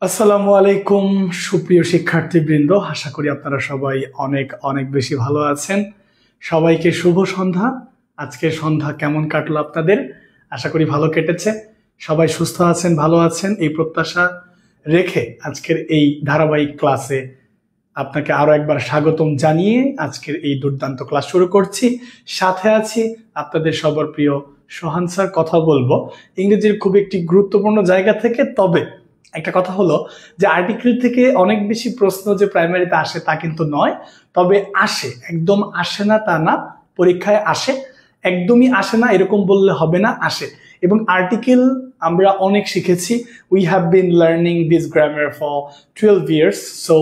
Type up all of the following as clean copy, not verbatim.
আসসালামু আলাইকুম সুপ্রিয় শিক্ষার্থীবৃন্দ, আশা করি আপনারা সবাই অনেক অনেক বেশি ভালো আছেন। সবাইকে শুভ সন্ধ্যা। আজকের সন্ধ্যা কেমন কাটলো আপনাদের? আশা করি ভালো কেটেছে। সবাই সুস্থ আছেন, ভালো আছেন এই প্রত্যাশা রেখে আজকের এই ধারাবাহিক ক্লাসে আপনাকে আরো একবার স্বাগতম জানিয়ে আজকের এই দুর্দান্ত ক্লাস শুরু করছি। সাথে আছি আপনাদের সবার প্রিয় সোহান স্যার। কথা বলবো ইংরেজির খুব একটি গুরুত্বপূর্ণ জায়গা থেকে। তবে একটা কথা হলো যে আর্টিকেল থেকে অনেক বেশি প্রশ্ন যে প্রাইমারিতে আসে তা কিন্তু নয়, তবে আসে, একদম আসে না তা না, পরীক্ষায় আসে, একদমই আসে না এরকম বললে হবে না, আসে। এবং আর্টিকেল আমরা অনেক শিখেছি। We have been learning this grammar for 12 years, so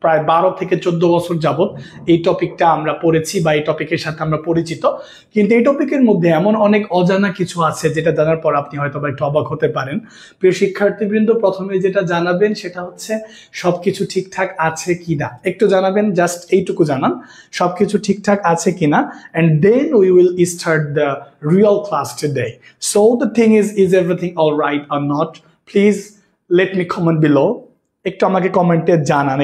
প্রায় 12 থেকে 14 বছর যাবত এই টপিকটা আমরা পড়েছি বা এই টপিকের সাথে আমরা পরিচিত। কিন্তু এই টপিকের মধ্যে এমন অনেক অজানা কিছু আছে যেটা জানার পর আপনি হয়তো বা একটু অবাক হতে পারেন। প্রিয় শিক্ষার্থীবৃন্দ, প্রথমে যেটা জানাবেন সেটা হচ্ছে সবকিছু ঠিকঠাক আছে কিনা একটু জানাবেন, জাস্ট এইটুকু জানান সবকিছু ঠিকঠাক আছে কিনা, and then we will start the real class today. So the thing is everything all right or not? Please let me comment below. একটু আমাকে কমেন্টে জানান,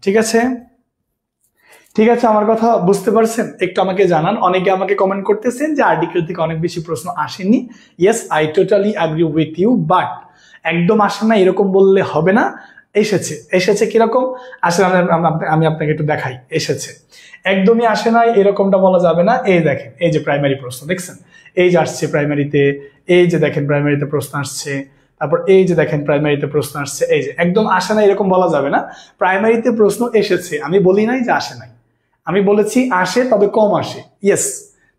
ঠিক আছে? ঠিক আছে, আমার কথা বুঝতে পারছেন? একটু আমাকে জানান। অনেকে আমাকে কমেন্ট করতেছেন যে আর্টিকেল থেকে অনেক বেশি প্রশ্ন আসেনি। Yes, I totally agree with you, but একদম আসে না এরকম বললে হবে না। এসেছে কিরকম আসলে আমি আপনাকে একটু দেখাই। এসেছে, একদমই আসে না এরকমটা বলা যাবে না। এই দেখেন, এই যে প্রাইমারি প্রশ্ন দেখছেন, এই যে আসছে প্রাইমারিতে, এই যে দেখেন প্রাইমারিতে প্রশ্ন আসছে, তারপর এই যে দেখেন প্রাইমারিতে প্রশ্ন আসছে। এই যে একদম আসে না এরকম বলা যাবে না। প্রাইমারিতে প্রশ্ন এসেছে, আমি বলি নাই যে আসে নাই, আমি বলেছি আসে তবে কম আসে। ইয়েস,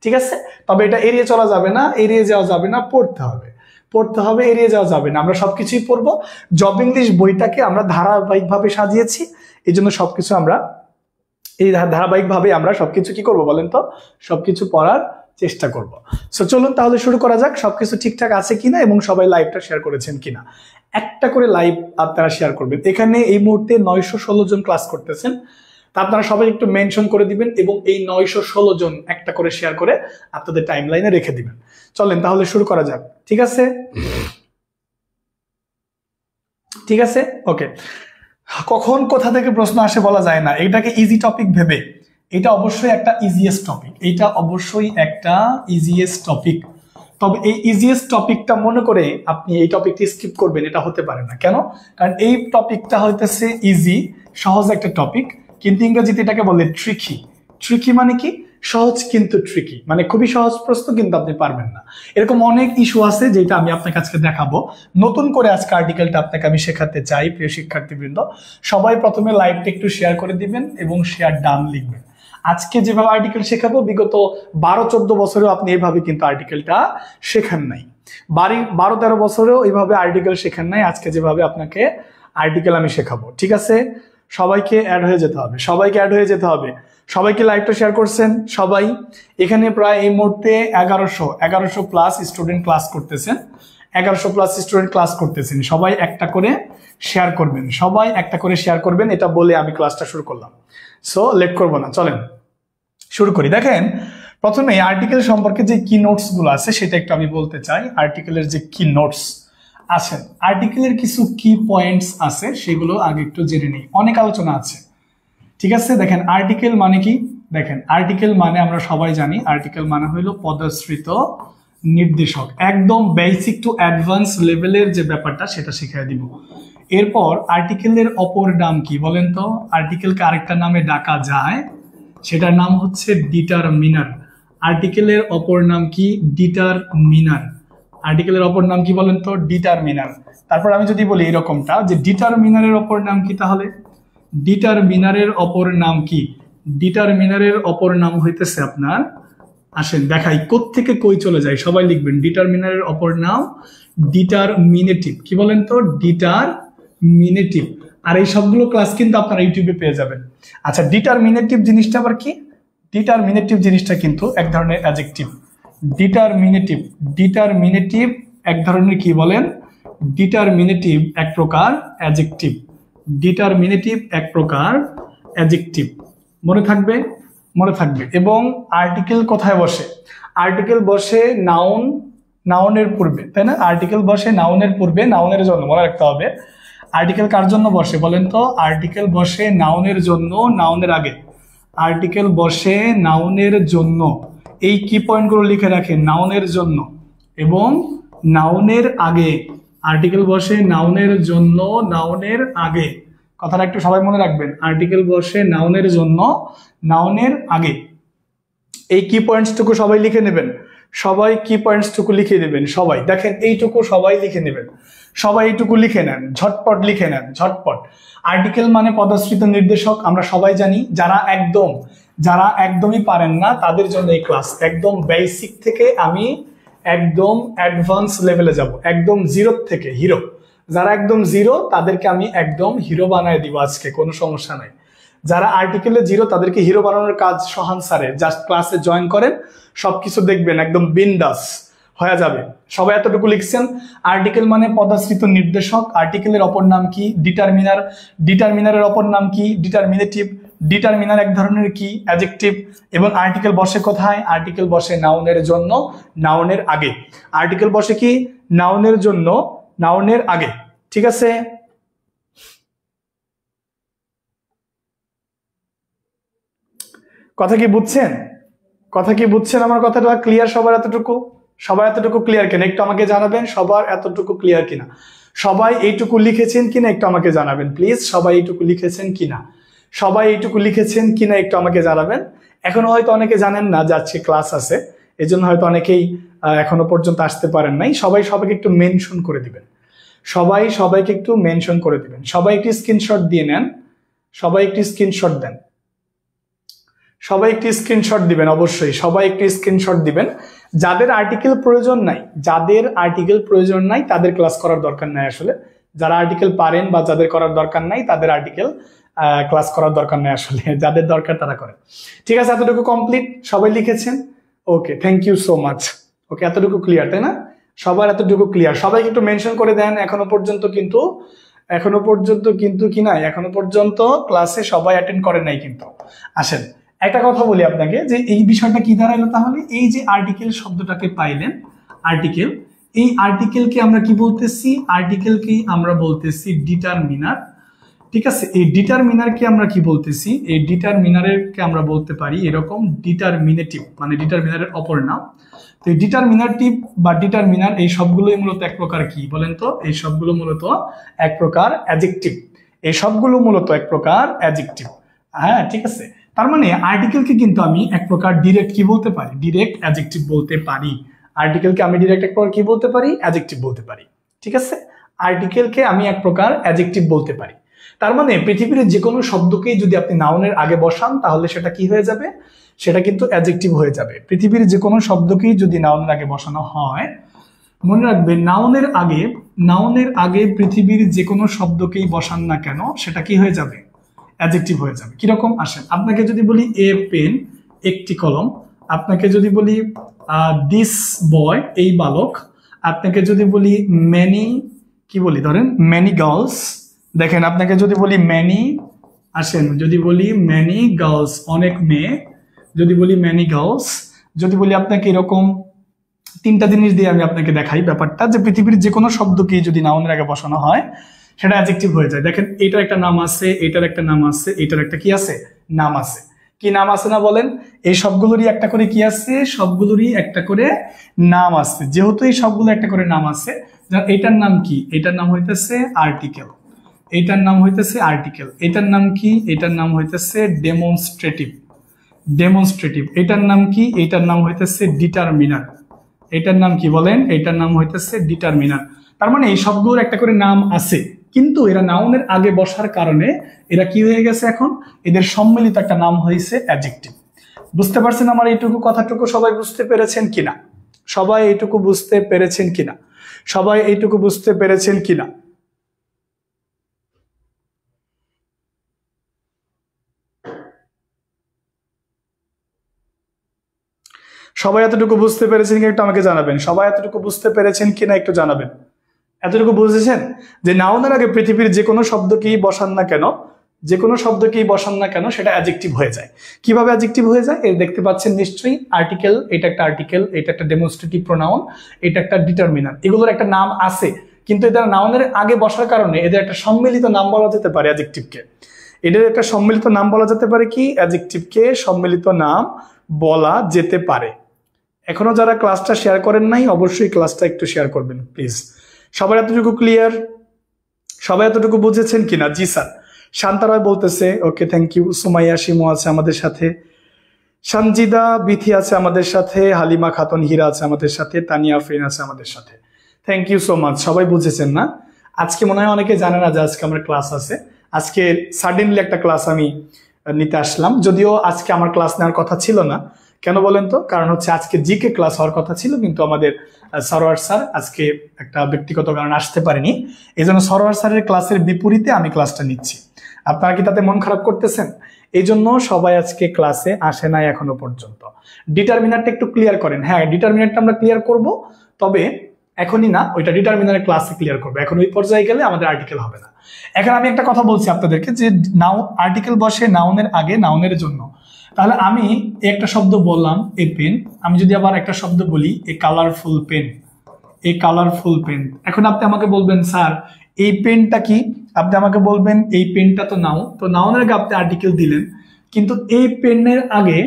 ঠিক আছে, তবে এটা এড়িয়ে চলা যাবে না, এড়িয়ে যাওয়া যাবে না, পড়তে হবে, এড়িয়ে যাওয়া যাবে না। আমরা সবকিছুই পড়বো। জব ইংলিশ বইটাকে আমরা ধারাবাহিকভাবে সাজিয়েছি, এই জন্য সবকিছু আমরা এই ধারাবাহিকভাবে আমরা সবকিছু কি করব বলেন তো, সবকিছু পড়ার চেষ্টা করব। সো চলুন তাহলে শুরু করা যাক। সবকিছু ঠিকঠাক আছে কিনা এবং সবাই লাইভটা শেয়ার করেছেন কিনা, একটা করে লাইভ আপনারা শেয়ার করবেন। এখানে এই মুহূর্তে 916 জন ক্লাস করতেছেন, তা আপনারা সবাই একটু মেনশন করে দিবেন এবং এই 916 জন একটা করে শেয়ার করে আপনাদের টাইমলাইনে রেখে দিবেন। চলেন তাহলে শুরু করা যাক, ঠিক আছে? ওকে। কখন কোথা থেকে প্রশ্ন আসে বলা যায় না, এটাকে ইজি টপিক ভেবে, এটা অবশ্যই একটা ইজিয়েস্ট টপিক, তবে এই ইজিয়েস্ট টপিকটা মনে করে আপনি এই টপিকটি স্কিপ করবেন এটা হতে পারে না। কেন? কারণ এই টপিকটা হইতেছে ইজি, সহজ একটা টপিক, কিন্তু ইংরেজিতে এটাকে বলে ট্রিকি মানে কি? সহজ কিন্তু ট্রিকি, মানে খুবই সহজ প্রশ্ন কিন্তু আপনি পারবেন না। এরকম অনেক ইস্যু আছে যেটা আমি আপনাকে আজকে দেখাবো। নতুন করে আজকে আর্টিকেলটা আপনাকে আমি শেখাতে চাই। প্রিয় শিক্ষার্থীবৃন্দ, সবাই প্রথমে লাইভটা একটু শেয়ার করে দিবেন এবং শেয়ার ডান লিখবেন। আজকে যেভাবে আর্টিকেল শেখাবো, বিগত 12-14 বছরেও আপনি এইভাবে কিন্তু আর্টিকেলটা শেখান নাই, 12-13 বছরেও এইভাবে আর্টিকেল শেখান নাই। আজকে যেভাবে আপনাকে আর্টিকেল আমি শেখাবো, ঠিক আছে? সবাইকে অ্যাড হয়ে যেতে হবে, সবাইকে লাইভটা শেয়ার করছেন সবাই। এখানে প্রায় এই মুহূর্তে 1100 প্লাস স্টুডেন্ট ক্লাস করতেছেন। সবাই একটা করে শেয়ার করবেন, এটা বলে আমি ক্লাসটা শুরু করলাম। সো লেট করবো না, চলেন শুরু করি। দেখেন, প্রথমে আর্টিকেল সম্পর্কে যে কি নোটস গুলো আছে সেটা একটু আমি বলতে চাই। আর্টিকেলের যে কি নোটস আছে, আর্টিকেলের কিছু কি পয়েন্টস আছে সেগুলো আগে একটু জেনে নিই। অনেক আলোচনা আছে, ঠিক আছে? দেখেন, আর্টিকেল মানে কি? দেখেন, আর্টিকেল মানে আমরা সবাই জানি, আর্টিকেল মানে হইলো পদাশ্রিত নির্দেশক। একদম বেসিক টু অ্যাডভান্স লেভেলের যে ব্যাপারটা সেটা শিখিয়ে দিব। এরপর আর্টিকেলের অপর নাম কি বলেন তো? আর্টিকেলকে আরেকটা নামে ডাকা যায়, সেটার নাম হচ্ছে ডিটারমিনার। আর্টিকেলের অপর নাম কি? ডিটারমিনার। আর্টিকেলের অপর নাম কি বলেন তো? ডিটারমিনার। তারপর আমি যদি বলি এরকমটা যে ডিটারমিনারের অপর নাম কি, তাহলে ডিটারমিনারের অপর নাম কি? ডিটারমিনারের অপর নাম হইতেছে আপনার, আসেন দেখাই কোত্থেকে কই চলে যায়, সবাই লিখবেন। ডিটারমিনারের অপর নাম ডিটারমিনেটিভ। কি বলেন তো? ডিটারমিনেটিভ। আর এই সবগুলো ক্লাস কিন্তু আপনারা ইউটিউবে পেয়ে যাবেন। আচ্ছা, ডিটারমিনেটিভ জিনিসটা আবার কি? ডিটারমিনেটিভ জিনিসটা কিন্তু এক ধরনের অ্যাডজেক্টিভ। ডিটারমিনেটিভ এক ধরনের কি বলেন? ডিটারমিনেটিভ এক প্রকার অ্যাডজেক্টিভ। মনে থাকবে। এবং আর্টিকেল কোথায় বসে? আর্টিকেল বসে নাউনের পূর্বে, তাই না? আর্টিকেল বসে নাউনের পূর্বে, নাউনের জন্য, মনে রাখতে হবে। আর্টিকেল কার জন্য বসে বলেন তো? আর্টিকেল বসে নাউনের জন্য, নাউনের আগে। আর্টিকেল বসে নাউনের জন্য, এই কি পয়েন্টগুলো লিখে রাখেন। নাউনের জন্য এবং নাউনের আগে। আর্টিকেল বসে নাউনের জন্য, নাউনের আগে। কথাটা একটু সবাই মনে রাখবেন। আর্টিকেল বসে নাউনের জন্য, নাউনের আগে। এই কি পয়েন্টসটুকু সবাই লিখে নেবেন। সবাই কি পয়েন্টসটুকু লিখে নেবেন। সবাই দেখেন, এইটুকু সবাই লিখে নেবেন। সবাই এইটুকু লিখে নেন, ঝটপট লিখে নেন, ঝটপট। আর্টিকেল মানে পদাশ্রিত নির্দেশক, আমরা সবাই জানি। যারা একদমই পারেন না তাদের জন্য এই ক্লাস। একদম বেসিক থেকে আমি একদম অ্যাডভান্স লেভেলে যাব, একদম জিরো থেকে হিরো। যারা একদম জিরো তাদেরকে আমি একদম হিরো বানায় দিব আজকে, কোনো সমস্যা নাই। যারা আর্টিকেলে জিরো তাদেরকে হিরো বানানোর কাজ সোহান স্যারের, জাস্ট ক্লাসে জয়েন করেন, সবকিছু দেখবেন একদম বিন্দাস হয়ে যাবে। সবাই এতটুকু লিখছেন। আর্টিকেল মানে পদাশ্রিত নির্দেশক। আর্টিকেলের অপর নাম কি? ডিটারমিনার। ডিটারমিনারের অপর নাম কি? ডিটারমিনেটিভ। ডিটারমিনার এক ধরনের কি? অ্যাডজেক্টিভ। এবং আর্টিকেল বসে কোথায়? আর্টিকেল বসে নাউনের জন্য, নাউনের আগে। আর্টিকেল বসে কি? নাউনের জন্য, নাউনের আগে। ঠিক আছে? কথা কি বুঝছেন? কথা কি বুঝছেন? আমার কথাটা ক্লিয়ার সবার এতটুকু? সবাই এতটুকু ক্লিয়ার কিনা একটু আমাকে জানাবেন, সবার এতটুকু ক্লিয়ার কিনা? সবাই এইটুকু লিখেছেন কিনা একটু আমাকে জানাবেন প্লিজ। সবাই এইটুকু লিখেছেন কিনা? সবাই এইটুকু লিখেছেন কিনা একটু আমাকে জানাবেন। এখনো হয়তো অনেকে জানেন না যে আজকে ক্লাস আছে, এই জন্য হয়তো অনেকেই এখনো পর্যন্ত আসতে পারেন নাই। সবাই সবাইকে একটু মেনশন করে দিবেন, সবাই সবাইকে একটু মেনশন করে দিবেন। সবাই একটি স্ক্রিনশট দিয়ে নেন, সবাই একটি স্ক্রিনশট দেন, সবাই একটি স্ক্রিনশট দিবেন, অবশ্যই সবাই একটি স্ক্রিনশট দিবেন। যাদের আর্টিকেল প্রয়োজন নাই, যাদের আর্টিকেল প্রয়োজন নাই তাদের ক্লাস করার দরকার নাই আসলে। যারা আর্টিকেল পারেন বা যাদের করার দরকার নাই তাদের আর্টিকেল ক্লাস করার দরকার নাই আসলে, যাদের দরকার তারা করেন। ঠিক আছে, এতটুকু কমপ্লিট? সবাই লিখেছেন? ওকে, থ্যাংক ইউ সো মাচ। ওকে, এতটুকু ক্লিয়ার তাই না? সবার এতটুকু ক্লিয়ার? সবাইকে একটু মেনশন করে দেন। এখনো পর্যন্ত কিন্তু কি নাই, এখনো পর্যন্ত ক্লাসে সবাই অ্যাটেন্ড করে নাই কিন্তু। আসেন একটা কথা বলি আপনাকে, যে এই বিষয়টা কি দাঁড়াইলো তাহলে? এই যে আর্টিকেল শব্দটাকে পাইলেন, আর্টিকেল, এই আর্টিকেলকে আমরা কি বলতেছি? আর্টিকেলকে আমরা বলতেছি ডিটারমিনার। ঠিক আছে, এই ডিটারমিনারকে আমরা কি বলতেছি? এই ডিটারমিনারকে আমরা বলতে পারি এরকম ডিটারমিনেটিভ, মানে ডিটারমিনারের অপর নাম। তো এই ডিটারমিনাটিভ বা ডিটারমিনার এই সবগুলোই মূলত এক প্রকার কি বলেন তো? এই সবগুলো মূলত এক প্রকার অ্যাডজেক্টিভ। এই সবগুলো মূলত এক প্রকার অ্যাডজেক্টিভ। হ্যাঁ, ঠিক আছে। তার মানে আর্টিকেলকে কিন্তু আমি এক প্রকার ডিরেক্ট কি বলতে পারি? ডিরেক্ট অ্যাডজেক্টিভ বলতে পারি। আর্টিকেলকে আমি ডিরেক্ট এক প্রকার কি বলতে পারি? অ্যাডজেক্টিভ বলতে পারি। ঠিক আছে, আর্টিকেলকে আমি এক প্রকার অ্যাডজেক্টিভ বলতে পারি। তার মানে পৃথিবীর যে কোনো শব্দকেই যদি আপনি নাউনের আগে বসান তাহলে সেটা কি হয়ে যাবে? সেটা কিন্তু অ্যাডজেক্টিভ হয়ে যাবে। পৃথিবীর যে কোনো শব্দকেই যদি নাউনের আগে বসানো হয়, মনে রাখবে নাউনের আগে পৃথিবীর যে কোনো শব্দকেই বসান না কেন সেটা কি হয়ে যাবে? অ্যাডজেক্টিভ হয়ে যাবে। কিরকম? আসেন, আপনাকে যদি বলি এ পেন, একটি কলম, আপনাকে যদি বলি দিস বয়, এই বালক, আপনাকে যদি বলি ম্যানি, কি বলি ধরেন ম্যানি গার্লস, দেখেন আপনাকে যদি বলি ম্যানি, আসেন যদি বলি ম্যানি গার্লস, অনেক মেয়ে, যদি বলি ম্যানি গার্লস, যদি বলি আপনাকে এরকম তিনটা জিনিস দিয়ে আমি আপনাকে দেখাই ব্যাপারটা, যে পৃথিবীর যে কোনো শব্দকে যদি নাউনের আগে বসানো হয় সেটা অ্যাডজেক্টিভ হয়ে যায়। দেখেন এটার একটা নাম আছে, এটার একটা নাম আছে, এটার একটা কি আছে? নাম আছে। কি নাম আছে না বলেন? এই সবগুলোরই একটা করে কি আছে? সবগুলোরই একটা করে নাম আছে। যেহেতু এই সবগুলো একটা করে নাম আছে, এটার নাম কি? এটার নাম হইতেছে আর্টিকেল। এটার নাম হইতেছে আর্টিকেল। এটার নাম কি? এটার নাম হইতেছে ডেমনস্ট্রেটিভ। ডেমনস্ট্রেটিভ। এটার নাম কি? এটার নাম হইতেছে ডিটারমিনার। এটার নাম কি বলেন? এটার নাম হইতেছে ডিটারমিনার। তার মানে এই সবগুলোর একটা করে নাম আছে, কিন্তু এরা নাউনের আগে বসার কারণে এরা কি হয়ে গেছে? এখন এদের সম্মিলিত একটা নাম হয়েছে অ্যাডজেক্টিভ। বুঝতে পারছেন আমার এইটুকু কথাটুকু? সবাই বুঝতে পেরেছেন কিনা? সবাই এইটুকু বুঝতে পেরেছেন কিনা? সবাই এইটুকু বুঝতে পেরেছেন কিনা? সবাই এতটুকু বুঝতে পেরেছেন কিনা একটু আমাকে জানাবেন। সবাই এতটুকু বুঝতে পেরেছেন কিনা একটু জানাবেন। এতটুকু বুঝেছেন যে নাউনের আগে পৃথিবীর যে কোনো শব্দকেই বসান না কেন, যে কোনো শব্দকেই বসান না কেন সেটা অ্যাডজেক্টিভ হয়ে যায়। কিভাবে অ্যাডজেক্টিভ হয়ে যায়? এর দেখতে পাচ্ছেন নিশ্চয়ই, আর্টিকেল, এটা একটা আর্টিকেল, এটা একটা ডেমনস্ট্রেটিভ প্রোনাউন, এটা একটা ডিটারমিনার, এগুলোর একটা নাম আছে, কিন্তু এদের নাউনের আগে বসার কারণে এদের একটা সম্মিলিত নাম বলা যেতে পারে অ্যাডজেক্টিভকে। এদের একটা সম্মিলিত নাম বলা যেতে পারে কি? অ্যাডজেক্টিভকে সম্মিলিত নাম বলা যেতে পারে। এখনো যারা ক্লাসটা শেয়ার করেন নাই অবশ্যই ক্লাসটা একটু শেয়ার করবেন প্লিজ। সবার এতটুকু ক্লিয়ার? সবাই এতটুকু বুঝেছেন কিনা? জি স্যার। শান্তা রয় বলতেছে ওকে, থ্যাংক ইউ। সুমাইয়া শিমু আছে আমাদের সাথে, সঞ্জিদা বিথি আছে আমাদের সাথে, হালিমা খাতুন হীরা আছে আমাদের সাথে, তানিয়া ফ্রেন আছে আমাদের সাথে। Thank you so much. সবাই বুঝেছেন না? আজকে মনে হয় অনেকে জানে না যে আজকে আমার ক্লাস আছে। আজকে সাডেনলি একটা ক্লাস আমি নিতে আসলাম, যদিও আজকে আমার ক্লাস নেওয়ার কথা ছিল না, কেন বলেন তো? কারণ হচ্ছে আজকে জিকে ক্লাস হওয়ার কথা ছিল, কিন্তু আমাদের সরোয়ার স্যার আজকে একটা ব্যক্তিগত কারণে আসতে পারেনি। এই জন্য সরোয়ার স্যারের ক্লাসের বিপরীতে আমি ক্লাসটা নিচ্ছি। আপনারা কি তাতে মন খারাপ করতেছেন? এই জন্য সবাই আজকে ক্লাসে আসে নাই এখনো পর্যন্ত। ডিটারমিনারটা একটু ক্লিয়ার করেন। হ্যাঁ, ডিটারমিনারটা আমরা ক্লিয়ার করব, তবে এখনই না, ওইটা ডিটারমিনারের ক্লাসে ক্লিয়ার করবো। এখন ওই পর্যায়ে গেলে আমাদের আর্টিকেল হবে না। এখন আমি একটা কথা বলছি আপনাদেরকে, যে আর্টিকেল বসে নাউনের আগে, নাউনের জন্য। তাহলে আমি একটা শব্দ বললাম এ পেন, আমি যদি আবার একটা শব্দ বলি a colourful pen, a colourful pen. এখন আপনি আমাকে বলবেন স্যার এই পেনটা কি? আপনি আমাকে বলবেন এই পেনটা তো নাউন, তো নাউনের আগে আপনি আর্টিকেল দিলেন, কিন্তু এই পেনের আগে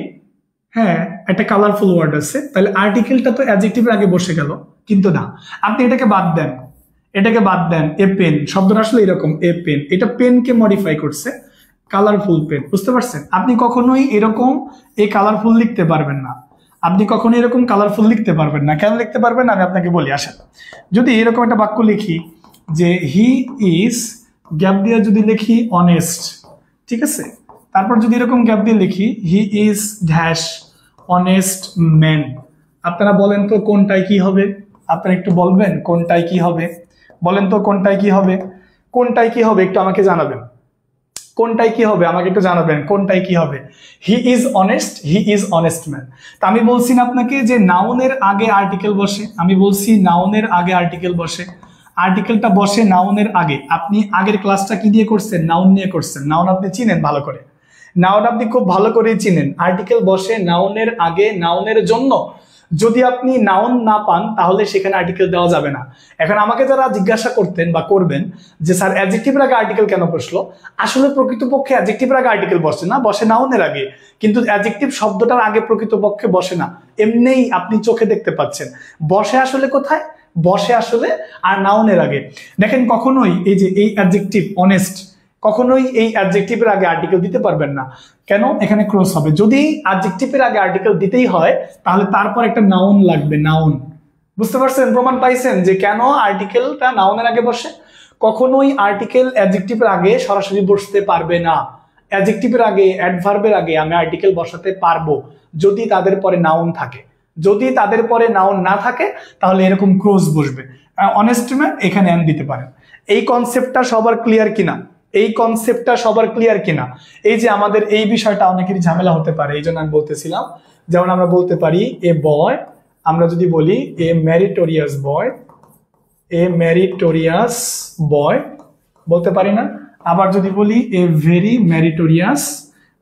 হ্যাঁ একটা কালারফুল ওয়ার্ড আছে, তাহলে আর্টিকেলটা তো অ্যাডজেক্টিভের আগে বসে গেল। কিন্তু না, আপনি এটাকে বাদ দেন, এটাকে বাদ দেন। এ পেন শব্দটা আসলে এরকম, এ পেন, এটা পেনকে মডিফাই করছে কালারফুল পেন। বুঝতে পারছেন? আপনি কখনোই এরকম এই কালারফুল লিখতে পারবেন না, আপনি কখনোই এরকম কালারফুল লিখতে পারবেন না। কেন লিখতে পারবেন না আমি আপনাকে বলি। আসেন, যদি এরকম একটা বাক্য লিখি যে হি ইজ, গ্যাপ দিয়ে যদি লিখি অনেস্ট, ঠিক আছে, তারপর যদি এরকম গ্যাপ দিয়ে লিখি he is dash honest man, আপনারা বলেন তো কোনটাই কি হবে? আপনারা একটু বলবেন কোনটাই কি হবে? বলেন তো কোনটাই কি হবে? কোনটাই কি হবে একটু আমাকে জানাবেন। কোনটাই কি হবে আমাকে একটু জানাবেন, কোনটাই কি হবে? He is honest, he is honest man. তা আমি বলছি না আপনাকে যে নাউনের আগে আর্টিকেল বসে, আমি বলছি নাউনের আগে আর্টিকেল বসে, আর্টিকেলটা বসে নাউনের আগে। আপনি আগের ক্লাসটা কি দিয়ে করছেন? নাউন নিয়ে করছেন। নাউন আপনি চিনেন ভালো করে, নাউন আপনি খুব ভালো করেই চিনেন। আর্টিকেল বসে নাউনের আগে, নাউনের জন্য। যদি আপনি নাউন না পান তাহলে সেখানে আর্টিকেল দেওয়া যাবে না। এখন আমাকে যারা জিজ্ঞাসা করতেন বা করবেন যে স্যার অ্যাডজেক্টিভের আগে আর্টিকেল কেন বসলো, আসলে প্রকৃতপক্ষে অ্যাডজেক্টিভের আগে আর্টিকেল বসে না, বসে নাউনের আগে। কিন্তু অ্যাডজেক্টিভ শব্দটার আগে প্রকৃতপক্ষে বসে না, এমনিই আপনি চোখে দেখতে পাচ্ছেন। বসে আসলে কোথায়? বসে আসলে আর নাউনের আগে। দেখেন কখনোই এই যে এই অ্যাডজেক্টিভ অনেস্ট, কখনোই এই অ্যাডজেক্টিভের আগে আর্টিকেল দিতে পারবেন না। কেন? এখানে ক্রস হবে। যদি অ্যাডজেক্টিভের আগে আর্টিকেল দিতেই হয় তাহলে তারপর একটা নাউন লাগবে, নাউন। বুঝতে পারছেন? প্রমাণ পাইছেন যে কেন আর্টিকেলটা নাউনের আগে বসে? কখনোই আর্টিকেল অ্যাডজেক্টিভের আগে সরাসরি বসতে পারবে না। অ্যাডজেক্টিভের আগে, অ্যাডভার্বের আগে আমি আর্টিকেল বসাতে পারবো যদি তাদের পরে নাউন থাকে। যদি তাদের পরে নাউন না থাকে তাহলে এরকম ক্রস বসবে। অনেস্ট ম্যান এখানে এন দিতে পারেন। এই কনসেপ্টটা সবার ক্লিয়ার কিনা? এই কনসেপ্টটা সবার ক্লিয়ার কিনা? এই যে আমাদের এই বিষয়টা অনেকেরই ঝামেলা হতে পারে, এই জন্য আমি বলতেছিলাম। যেমন আমরা বলতে পারি এ বয়, আমরা যদি বলি এ ম্যারিটোরিয়াস বয়, এ ম্যারিটোরিয়াস বয় বলতে পারি না? আবার যদি বলি এ ভেরি ম্যারিটোরিয়াস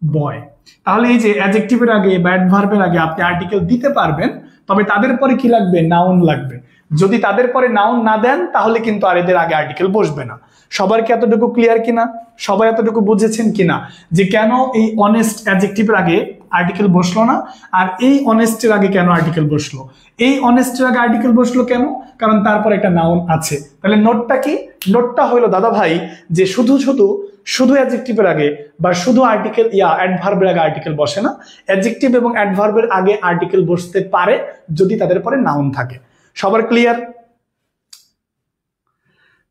বয়, তাহলে এই যে অ্যাডজেক্টিভের আগে বা অ্যাডভার্বের আগে আপনি আর্টিকেল দিতে পারবেন, তবে তাদের পরে কি লাগবে? নাউন লাগবে। যদি তাদের পরে নাউন না দেন তাহলে কিন্তু আর এদের আগে আর্টিকেল বসবে না। সবার কি এতটুকু ক্লিয়ার কিনা? সবাই এতটুকু বুঝেছেন কিনা যে কেন এই অনেস্ট অ্যাডজেক্টিভের আগে আর্টিকেল বসলো না, আর এই অনেস্টের আগে কেন আর্টিকেল বসলো? এই অনেস্টের আগে আর্টিকেল বসলো কেন? কারণ তারপর একটা নাউন আছে। তাহলে নোটটা কি? নোটটা হইলো দাদা ভাই যে শুধু অ্যাডজেক্টিভের আগে বা শুধু আর্টিকেল অ্যাডভার্বের আগে আর্টিকেল বসে না। অ্যাডজেক্টিভ এবং অ্যাডভার্বের আগে আর্টিকেল বসতে পারে যদি তাদের পরে নাউন থাকে। সবার ক্লিয়ার?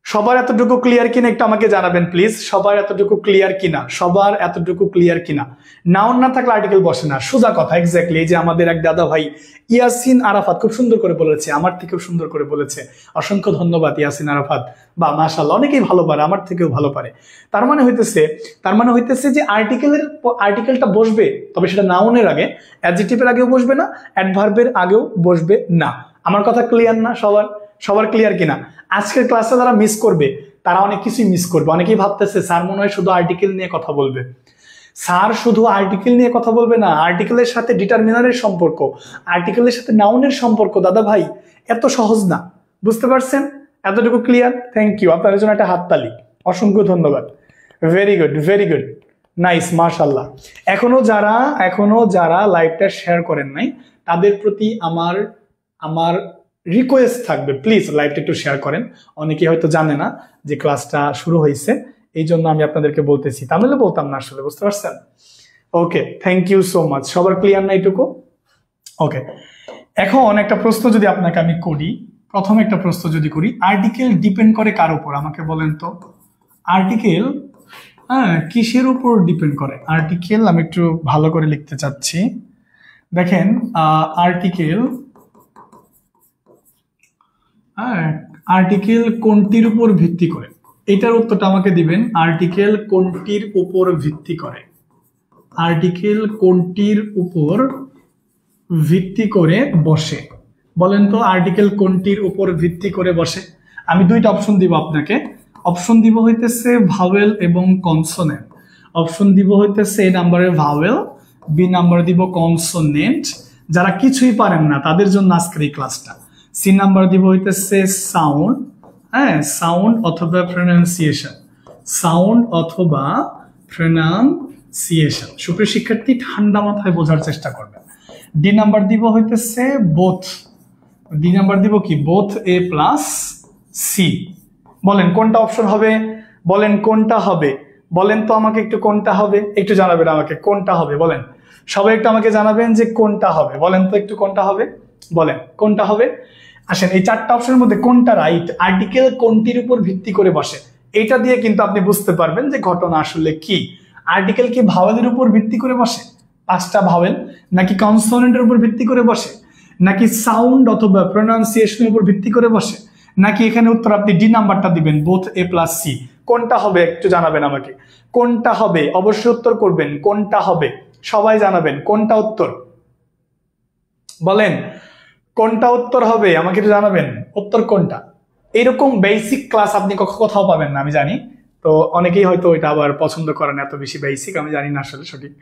সবার এতটুকু ক্লিয়ার কিনা একটু আমাকে জানাবেন প্লিজ। সবার এতটুকু ক্লিয়ার কিনা? সবার এতটুকু ক্লিয়ার কিনা? নাউন না থাকলে আর্টিকেল বসে না, সোজা কথা। এক্স্যাক্টলি। এই যে আমাদের এক দাদা ভাই ইয়াসিন আরাফাত খুব সুন্দর করে বলেছে, আমার থেকেও সুন্দর করে বলেছে। অসংখ্য ধন্যবাদ ইয়াসিন আরাফাত। বা মাশাআল্লাহ, অনেকেই ভালো পারে, আমার থেকেও ভালো পারে। তার মানে হইতেছে যে আর্টিকেলটা বসবে, তবে সেটা নাউনের আগে, অ্যাডজেক্টিভের আগেও বসবে না, অ্যাডভার্বের আগেও বসবে না। আমার কথা ক্লিয়ার না? সবার ক্লিয়ার কিনা? আজকের ক্লাসে যারা মিস করবে তারা অনেক কিছুই মিস করবে। অনেকেই ভাবতেছে স্যার মনে হয় শুধু আর্টিকেল নিয়ে কথা বলবে। স্যার শুধু আর্টিকেল নিয়ে কথা বলবে না, আর্টিকেলের সাথে ডিটারমিনারের সম্পর্ক, আর্টিকেলের সাথে নাউনের সম্পর্ক দাদা ভাই এত সহজ না। বুঝতে পারছেন? এতটুকু ক্লিয়ার? Thank you. আপনাদের জন্য একটা হাততালি, অসংখ্য ধন্যবাদ। Very good, very good, nice, মাশাআল্লাহ। এখনো যারা লাইভটা শেয়ার করেন নাই তাদের প্রতি আমার রিকোয়েস্ট থাকবে, প্লিজ লাইভটা একটু শেয়ার করেন। অনেকে হয়তো জানে না যে ক্লাসটা শুরু হয়েছে, এই জন্য আমি আপনাদেরকে বলতেছি, তাহলে বলতাম না আসলে। বুঝতে পারছেন? ওকে, থ্যাংক ইউ সো মাচ। সবার ক্লিয়ার না এইটুকু? ওকে, এখন একটা প্রশ্ন যদি আপনাকে আমি করি, প্রথম একটা প্রশ্ন যদি করি, আর্টিকেল ডিপেন্ড করে কার উপর? আমাকে বলেন তো, আর্টিকেল কিসের উপর ডিপেন্ড করে? আর্টিকেল আমি একটু ভালো করে লিখতে চাচ্ছি। দেখেন আর্টিকেল আর্টিকেল কোনটির উপর ভিত্তি করে, এটার উত্তরটা আমাকে দিবেন। আর্টিকেল কোনটির উপর ভিত্তি করে, আর্টিকেল কোনটির উপর ভিত্তি করে বসে, বলেন তো আর্টিকেল কোনটির উপর ভিত্তি করে বসে। আমি দুইটা অপশন দিব আপনাকে, অপশন দিব হইতেছে ভাওয়েল এবং কনসোনেন্ট। অপশন দিব হইতেছে এ নাম্বারে ভাওয়েল, বি নাম্বারে দিব কনসোনেন্ট। যারা কিছুই পারেন না তাদের জন্য আজকের এই ক্লাসটা। সি নাম্বার দিব হইতেছে সাউন্ড, হ্যাঁ সাউন্ড অথবা প্রনাউন্সিয়েশন, সাউন্ড অথবা প্রনাউন্সিয়েশন। সুপ্রিয় শিক্ষার্থী ঠান্ডা মাথায় বোঝার চেষ্টা করবেন। ডি নাম্বার দিব হইতেছে বোথ, ডি নাম্বার দিব কি বোথ এ প্লাস সি। বলেন কোনটা অপশন হবে, বলেন কোনটা হবে, বলেন তো আমাকে একটু কোনটা হবে, একটু জানাবেন আমাকে কোনটা হবে। বলেন সবাই একটু আমাকে জানাবেন যে কোনটা হবে, বলেন তো একটু কোনটা হবে, বলেন কোনটা হবে। আসেন এই চারটা অপশনের মধ্যে কোনটা রাইট, আর্টিকেল কোনটির উপর ভিত্তি করে বসে, এটা দিয়ে কিন্তু আপনি বুঝতে পারবেন যে ঘটনা আসলে কি। আর্টিকেল কি ভাওয়েলের উপর ভিত্তি করে বসে, পাঁচটা ভাওয়েল, নাকি কনসোনেন্টের উপর ভিত্তি করে বসে, নাকি সাউন্ড অথবা প্রনাউন্সিয়েশনের উপর ভিত্তি করে বসে, নাকি এখানে উত্তর আপনি ডি নাম্বারটা দিবেন বোথ এ প্লাস সি। কোনটা হবে একটু জানাবেন আমাকে, কোনটা হবে অবশ্যই উত্তর করবেন, কোনটা হবে সবাই জানাবেন কোনটা উত্তর, বলেন কোনটা উত্তর হবে আমাকে একটু জানাবেন উত্তর কোনটা। এরকম বেসিক ক্লাস আপনি কোথাও পাবেন না আমি জানি, তো অনেকেই হয়তো ওইটা আবার পছন্দ করেন, এত বেশি বেসিক আমি জানি না আসলে সঠিক।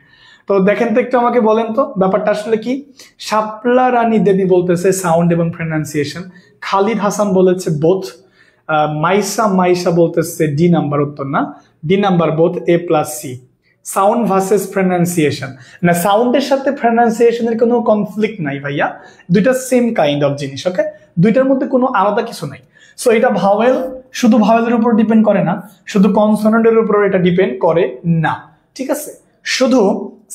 তো দেখেন তো একটু আমাকে বলেন তো ব্যাপারটা আসলে কি। শাপলা রানী দেবী বলতেছে সাউন্ড এবং প্রনাউন্সিয়েশন, খালিদ হাসান বলেছে বোথ, মাইসা বলতেছে ডি নাম্বার উত্তর না, D number both A plus C. Sound versus pronunciation, না সাউন্ডের সাথে প্রনাউন্সিয়েশনের কোনো কনফ্লিক্ট নাই ভাইয়া, দুইটা সেম কাইন্ড অফ জিনিস, ওকে দুইটার মধ্যে কোনো আলাদা কিছু নাই। সো এটা ভাওয়েল, শুধু ভাওয়েলের উপর ডিপেন্ড করে না, শুধু কনসোনেন্টের উপর এটা ডিপেন্ড করে না, ঠিক আছে। শুধু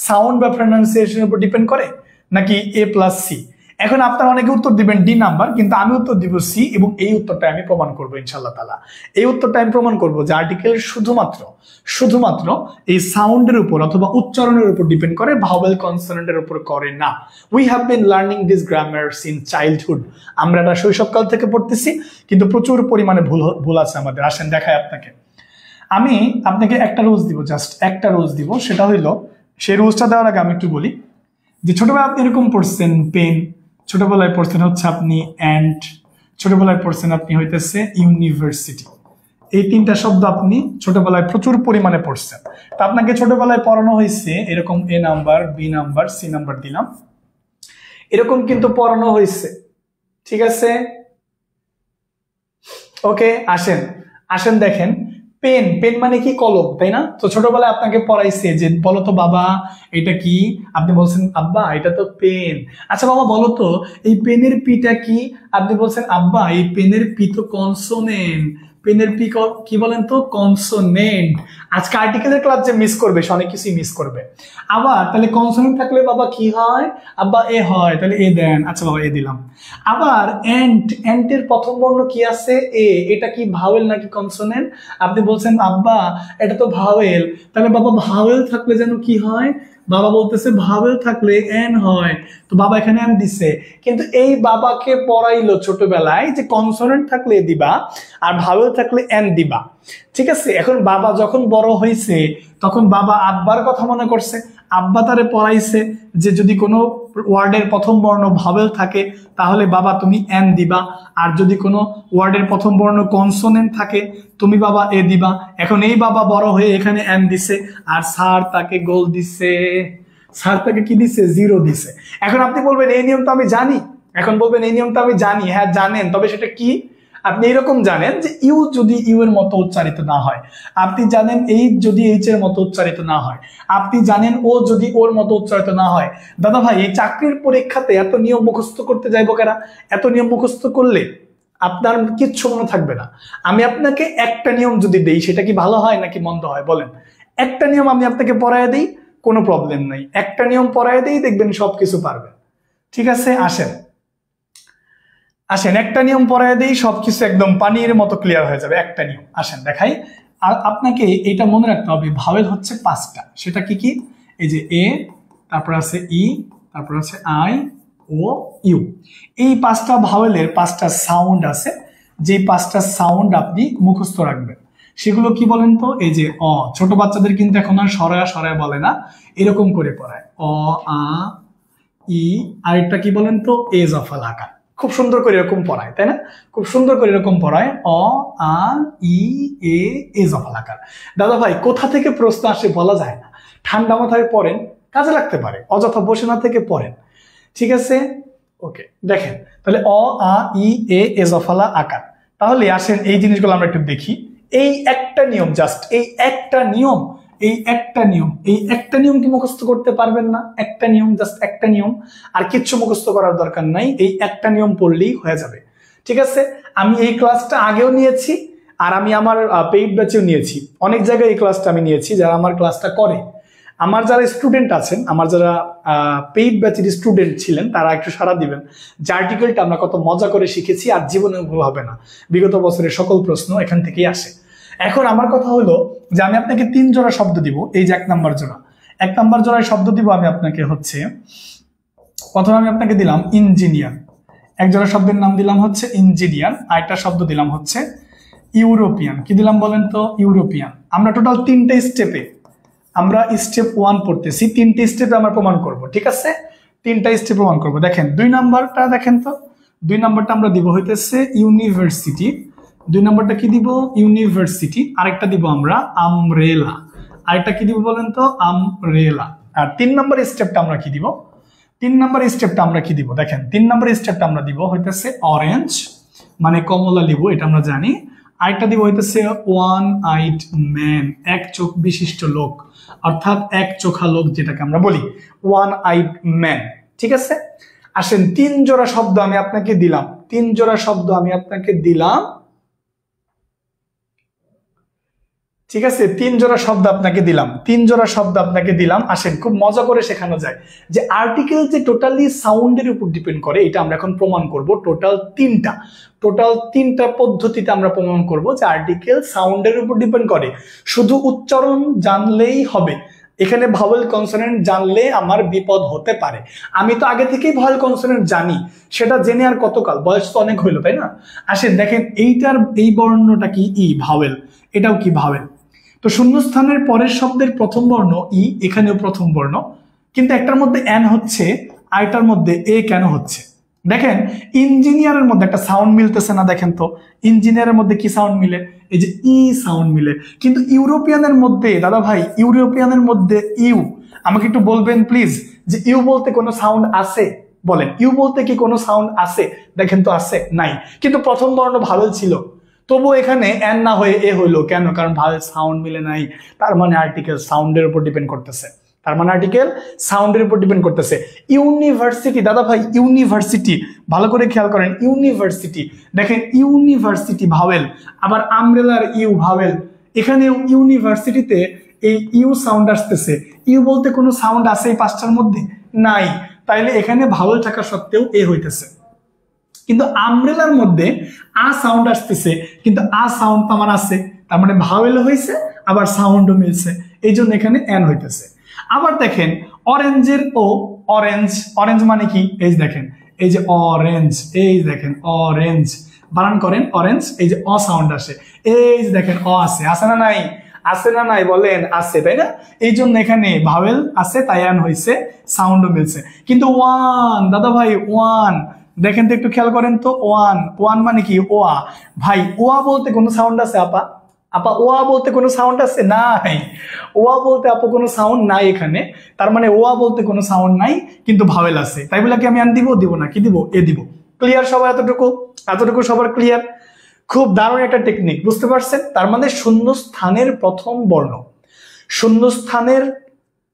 সাউন্ড বা প্রনাউন্সিয়েশনের উপর ডিপেন্ড করে নাকি এ প্লাস সি। এখন আপনারা অনেকে উত্তর দিবেন ডি নাম্বার, কিন্তু আমি উত্তর দিব সি, এবং এই উত্তরটা আমি প্রমাণ করবো ইনশাআল্লাহ তাআলা। এই উত্তরটা আমি প্রমাণ করবো যে আর্টিকেল শুধুমাত্র এই সাউন্ডের উপর অথবা উচ্চারণের উপর ডিপেন্ড করে, ভাওয়েল কনসোনেন্টের উপর করে না। We have been learning this grammar in childhood, আমরা এটা শৈশবকাল থেকে পড়তেছি, কিন্তু প্রচুর পরিমাণে ভুল আছে আমাদের। আসেন দেখায় আপনাকে, আমি আপনাকে একটা রুলস দিব, জাস্ট একটা রুলস দিব, সেটা হইলো, সেই রুলসটা দেওয়ার আগে আমি একটু বলি যে ছোটবেলায় আপনি এরকম পড়ছেন পেন, ছোটবেলায় পড়ছেন হচ্ছে আপনি অ্যান্ড, ছোটবেলায় পড়ছেন আপনি হইতেছে ইউনিভার্সিটি, এই তিনটা শব্দ আপনি ছোটবেলায় প্রচুর পরিমাণে পড়ছেন। তা আপনাকে ছোটবেলায় পড়ানো হয়েছে এরকম A number, B number, C number দিলাম, এরকম কিন্তু পড়ানো হয়েছে, ঠিক আছে ওকে। আসেন দেখেন, পেন, পেন মানে কি কলম, তাই না? তো ছোটবেলায় আপনাকে পড়াইছে যে বলো তো বাবা এটা কি, আপনি বলছেন আব্বা এটা তো পেন। আচ্ছা বাবা বলো তো এই পেনের পিটা কি, আপনি বলছেন আব্বা এই পেনের পি তো কনসোনেন্ট, পেনের পি কি বলেন তো কনসোনেন্ট। আজকে আর্টিকেলের ক্লাস যে মিস করবে সে অনেক কিছুই মিস করবে। আবার তাহলে কনসোনেন্ট থাকলে বাবা কি হয়, আব্বা এ হয়, তাহলে এ দেন, আচ্ছা বাবা এ দিলাম। আবার এন্টের প্রথম বর্ণ কি আছে এ, এটা কি ভাওয়েল নাকি কনসোনেন্ট, আপনি বলছেন আব্বা এটা তো ভাওয়েল, তাহলে বাবা ভাওয়েল থাকলে যেন কি হয়, বাবা বলতেছে ভাওয়েল থাকলে এন হয়, তো বাবা এখানে এন দিছে। কিন্তু এই বাবাকে পড়াইলো ছোটবেলায় যে কনসোনেন্ট থাকলে দিবা আর ভাওয়েল থাকলে এন দিবা, ঠিক আছে। এখন বাবা যখন বড় হয়েছে তখন বাবা আব্বার কথা মনে করছে, আব্বা তারে পড়াইছে যে যদি কোনো ওয়ার্ডের প্রথম বর্ণ ভাওয়েল থাকে তাহলে বাবা তুমি এন দিবা, আর যদি কোনো ওয়ার্ডের প্রথম বর্ণ কনসোনেন্ট থাকে তুমি বাবা এ দিবা। এখন এই বাবা বড় হয়ে এখানে এন দিছে, আর স্যার তাকে গোল দিছে, স্যার তাকে কি দিছে, জিরো দিছে। এখন আপনি বলবেন এই নিয়মটা আমি জানি, এখন বলবেন এই নিয়মটা আমি জানি, হ্যাঁ জানেন, তবে সেটা কি? আপনি এরকম জানেন যে ইউ যদি ইউ এর মতো উচ্চারিত না হয়, আপনি জানেন এইচ যদি এইচ এর মতো উচ্চারিত না হয়, আপনি জানেন ও যদি ওর মতো উচ্চারিত না হয়। দাদা ভাই এই চাকরির পরীক্ষাতে এত নিয়ম মুখস্থ করতে যাইবো কারা? এত নিয়ম মুখস্থ করলে আপনার কিচ্ছু মনে থাকবে না। আমি আপনাকে একটা নিয়ম যদি দেই সেটা কি ভালো হয় নাকি মন্দ হয় বলেন? একটা নিয়ম আমি আপনাকে পড়ায় দিই, কোনো প্রবলেম নাই, একটা নিয়ম পড়ায় দিই, দেখবেন সবকিছু পারবেন, ঠিক আছে। আসেন একটা নিয়ম পড়ায় দিই, সবকিছু একদম পানির মতো ক্লিয়ার হয়ে যাবে, একটা নিয়ম। আসেন দেখাই। আর আপনাকে এটা মনে রাখতে হবে ভাওয়েল হচ্ছে পাঁচটা, সেটা কি কি, এই যে এ, তারপর আছে ই, তারপর হচ্ছে আই, ও, ইউ। এই 5টা ভাওয়েলের 5টা সাউন্ড আছে, যে 5টা সাউন্ড আপনি মুখস্থ রাখবেন। সেগুলো কি বলেন তো? এই যে অ, ছোট বাচ্চাদের কিন্তু এখন আর সরায়া সরায়া বলে না, এরকম করে পড়ায় অ, আ, ই, আরেকটা কি বলেন তো? এ জফা লাকার। খুব সুন্দর করে এরকম পড়ায়, তাই না? খুব সুন্দর করে এরকম পড়ায় অ, আ, ই, এ জফা লাকার। দাদা ভাই কোথা থেকে প্রশ্ন আসে বলা যায় না, ঠান্ডা মাথায় পড়েন, কাজে লাগতে পারে, অযথা বসে না থেকে পড়েন। ঠিক আছে, ওকে। দেখেন তাহলে অ, আ, ই, এ জফালা আকার। তাহলে আসেন এই জিনিসগুলো আমরা একটু দেখি। এই একটা নিয়ম, জাস্ট এই একটা নিয়ম, এই একটা নিয়ম কি মুখস্থ করতে পারবেন না? একটা নিয়ম, জাস্ট একটা নিয়ম, আর কিচ্ছু মুখস্থ করার দরকার নাই, এই একটা নিয়ম পড়লেই হয়ে যাবে। ঠিক আছে, আমি এই ক্লাসটা আগেও নিয়েছি, আর আমি আমার পেইড ব্যাচেও নিয়েছি। অনেক জায়গায় এই ক্লাসটা আমি নিয়েছি, যারা আমার ক্লাসটা করে। আমার যারা স্টুডেন্ট আছেন, আমার যারা পেইড ব্যাচের স্টুডেন্ট ছিলেন, তারা একটু সাড়া দিবেন যে আর্টিকেলটা আমরা কত মজা করে শিখেছি, আর জীবনে ভুল হবে না। বিগত বছরের সকল প্রশ্ন এখান থেকেই আসে। এখন আমার কথা হলো যে আমি আপনাকে 3 জোড়া শব্দ দিব। এই যে 1 নাম্বার জোড়া, 1 নাম্বার জোড়ায় শব্দ দিব আমি আপনাকে হচ্ছে, প্রথমে আমি আপনাকে দিলাম ইঞ্জিনিয়ার, 1 জোড়া শব্দের নাম দিলাম হচ্ছে ইঞ্জিনিয়ার, আর একটা শব্দ দিলাম হচ্ছে ইউরোপিয়ান। কি দিলাম বলেন তো? ইউরোপিয়ান। আমরা টোটাল 3টে স্টেপে, আমরা স্টেপ 1 পড়তেছি, 3টে স্টেপে আমরা প্রমাণ করব। ঠিক আছে, 3টা স্টেপ প্রমাণ করব। দেখেন 2 নাম্বারটা, দেখেন তো 2 নাম্বারটা আমরা দিব হইতেছে ইউনিভার্সিটি। 2 নাম্বারটা কি দিব? ইউনিভার্সিটি। আরেকটা দিব আমরা আমব্রেলা। আরেকটা কি দিব বলেন তো? আমব্রেলা। আর 3 নাম্বার স্টেপটা আমরা কি দিব? 3 নাম্বার স্টেপটা আমরা কি দিব? দেখেন 3 নাম্বার স্টেপটা আমরা দিব হইতেছে অরেঞ্জ, মানে কমলা লেবু, এটা আমরা জানি। আরেকটা দিব হইতেছে ওয়ান আইড ম্যান, 1 চোখ বিশিষ্ট লোক, অর্থাৎ 1 চোখা লোক যেটাকে আমরা বলি, ওয়ান আইড ম্যান। ঠিক আছে, আসেন 3 জোড়া শব্দ আমি আপনাকে দিলাম, 3 জোড়া শব্দ আমি আপনাকে দিলাম। ঠিক আছে, 3 জোড়া শব্দ আপনাকে দিলাম, 3 জোড়া শব্দ আপনাকে দিলাম। আসেন খুব মজা করে শেখানো যায় যে আর্টিকেল যে টোটালি সাউন্ডের উপর ডিপেন্ড করে, এটা আমরা এখন প্রমাণ করব। টোটাল 3টা পদ্ধতিতে আমরা প্রমাণ করব যে আর্টিকেল সাউন্ডের উপর ডিপেন্ড করে। শুধু উচ্চারণ জানলেই হবে, এখানে ভাওয়েল কনসোনেন্ট জানলে আমার বিপদ হতে পারে। আমি তো আগে থেকেই ভাওয়েল কনসোনেন্ট জানি, সেটা জেনে আর কতকাল, বয়স তো অনেক হইলো, তাই না? আসেন দেখেন এইটার এই বর্ণটা কি? ই, ভাওয়েল। এটাও কি? ভাওয়েল। তো শূন্যস্থানের পরের শব্দের প্রথম বর্ণ ই, এখানেও প্রথম বর্ণ, কিন্তু একটার মধ্যে এন হচ্ছে, আরেকটার মধ্যে এ কেন হচ্ছে? দেখেন ইঞ্জিনিয়ারের মধ্যে একটা সাউন্ড মিলতেছে না? দেখেন তো ইঞ্জিনিয়ারের মধ্যে কি সাউন্ড মিলে? এই যে ই সাউন্ড মিলে। কিন্তু ইউরোপিয়ানের মধ্যে, দাদা ভাই ইউরোপিয়ানের মধ্যে ইউ, আমাকে একটু বলবেন প্লিজ যে ইউ বলতে কোনো সাউন্ড আছে? বলেন, ইউ বলতে কি কোনো সাউন্ড আছে? দেখেন তো আছে? নাই। কিন্তু প্রথম বর্ণ ভাওয়েল ছিল, তবু এখানে এন না হয়ে এ হইলো কেন? কারণ ভাওয়েল সাউন্ড মিলে নাই। তার মানে আর্টিকেল সাউন্ডের উপর ডিপেন্ড করতেছে, তার মানে আর্টিকেল সাউন্ডের উপর ডিপেন্ড করতেছে। ইউনিভার্সিটি, দাদা ভাই ইউনিভার্সিটি, ভালো করে খেয়াল করেন, ইউনিভার্সিটি। দেখেন ইউনিভার্সিটি ভাওয়েল, আবার আমব্রেলার ইউ ভাওয়েল। এখানেও ইউনিভার্সিটিতে এই ইউ সাউন্ড আসতেছে। ইউ বলতে কোনো সাউন্ড আছে এই 5টার মধ্যে? নাই। তাইলে এখানে ভাওয়েল থাকা সত্ত্বেও এ হইতেছে। কিন্তু আমব্রেলার মধ্যে আ সাউন্ড আসতেছে, কিন্তু আ সাউন্ড তো আমার আছে, তার মানে ভাওয়েল হয়েছে, আবার সাউন্ডও মিলছে, এই জন্য এখানে এন হইতেছে। আবার দেখেন অরেঞ্জের ও, অরেঞ্জ, অরেঞ্জ মানে কি? এই যে দেখেন, এই যে অরেঞ্জ, এই দেখেন অরেঞ্জ, বানান করেন অরেঞ্জ, এই যে অ সাউন্ড আসে, এই যে দেখেন অ আছে, আছে না নাই? আছে না নাই? বলেন আছে, তাই না? এই জন্য এখানে ভাওয়েল আছে, তাই এন হয়েছে, সাউন্ডও মিলছে। কিন্তু ওয়ান, দাদা ভাই ওয়ান, দেখেন তো একটু খেয়াল করেন তো, ওয়ান, ওয়ান মানে কি? ওয়া। ভাই ওয়া বলতে কোনো সাউন্ড আছে আপা? আপা ওয়া বলতে কোনো সাউন্ড আছে? নাই। ওয়া বলতে আপু কোনো সাউন্ড নাই এখানে, তার মানে ওয়া বলতে কোনো সাউন্ড নাই, কিন্তু ভাওয়েল আছে। তাই বলে কি আমি আন দিব? দিব না। কি দিব? এ দিব। ক্লিয়ার সবার? এতটুকু এতটুকু সবার ক্লিয়ার? খুব দারুণ একটা টেকনিক, বুঝতে পারছেন? তার মানে শূন্যস্থানের প্রথম বর্ণ, শূন্যস্থানের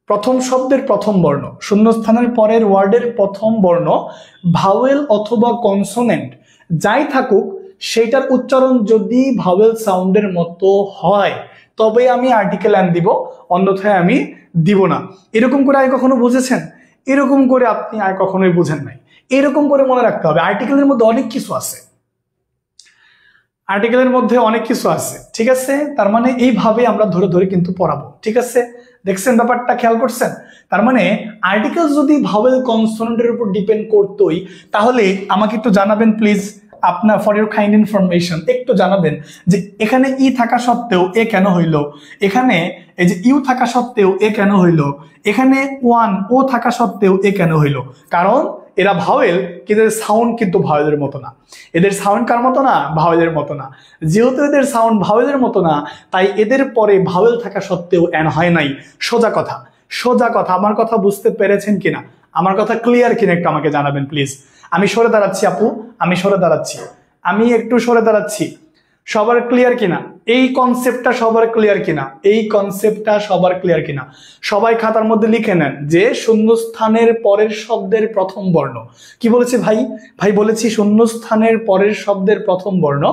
প্রথম শব্দের প্রথম বর্ণ, শূন্যস্থানের পরের ওয়ার্ডের প্রথম বর্ণ, ভাওয়েল অথবা কনসোনেন্ট যাই থাকুক, সেটার উচ্চারণ যদি ভাওয়েল সাউন্ডের মতো হয় তবে আমি আর্টিকেল এন দিব, অন্যথায় আমি দিব না। এরকম করে আগে কখনো বুঝেছেন? এরকম করে আপনি আর কখনোই বুঝেন নাই। এরকম করে মনে রাখতে হবে, আর্টিকেলের মধ্যে অনেক কিছু আছে। আর্টিকেলের মধ্যে অনেক কিছু আছে, ঠিক আছে? তার মানে এইভাবে আমরা ধরে ধরে কিন্তু পড়াবো, ঠিক আছে? দেখছেন ব্যাপারটা, খেয়াল করছেন? তার মানে আর্টিকেল যদি ভাওয়েল কনসোনেন্টের উপর ডিপেন্ড করতোই, তাহলে আমাকে একটু জানাবেন প্লিজ, আপনার ফর ইউর কাইন্ড ইনফরমেশন একটু জানাবেন যে এখানে ই থাকা সত্ত্বেও এ কেন হইল, এখানে এই যে ইউ থাকা সত্ত্বেও এ কেন হইল, এখানে ওয়ান ও থাকা সত্ত্বেও এ কেন হইল? কারণ এরা ভাওয়েল, কিন্তু এদের সাউন্ড কিন্তু ভাওয়েলের মতো না। এদের সাউন্ড কার মতো না? ভাওয়েলের মতো না। যেহেতু এদের সাউন্ড ভাওয়েলের মতো না, তাই এদের পরে ভাওয়েল থাকা সত্ত্বেও এন হয় নাই। সোজা কথা, সোজা কথা। আমার কথা বুঝতে পেরেছেন কিনা, আমার কথা ক্লিয়ার কিনা একটু আমাকে জানাবেন প্লিজ। আমি সরে দাঁড়াচ্ছি আপু, আমি সরে দাঁড়াচ্ছি, আমি একটু সরে দাঁড়াচ্ছি। সবার ক্লিয়ার কিনা এই কনসেপ্টটা? সবার ক্লিয়ার কিনা এই কনসেপ্টটা? সবার ক্লিয়ার কিনা? সবাই খাতার মধ্যে লিখে নেন যে শূন্যস্থানের পরের শব্দের প্রথম বর্ণ কি বলেছে ভাই? ভাই বলেছি শূন্যস্থানের পরের শব্দের প্রথম বর্ণ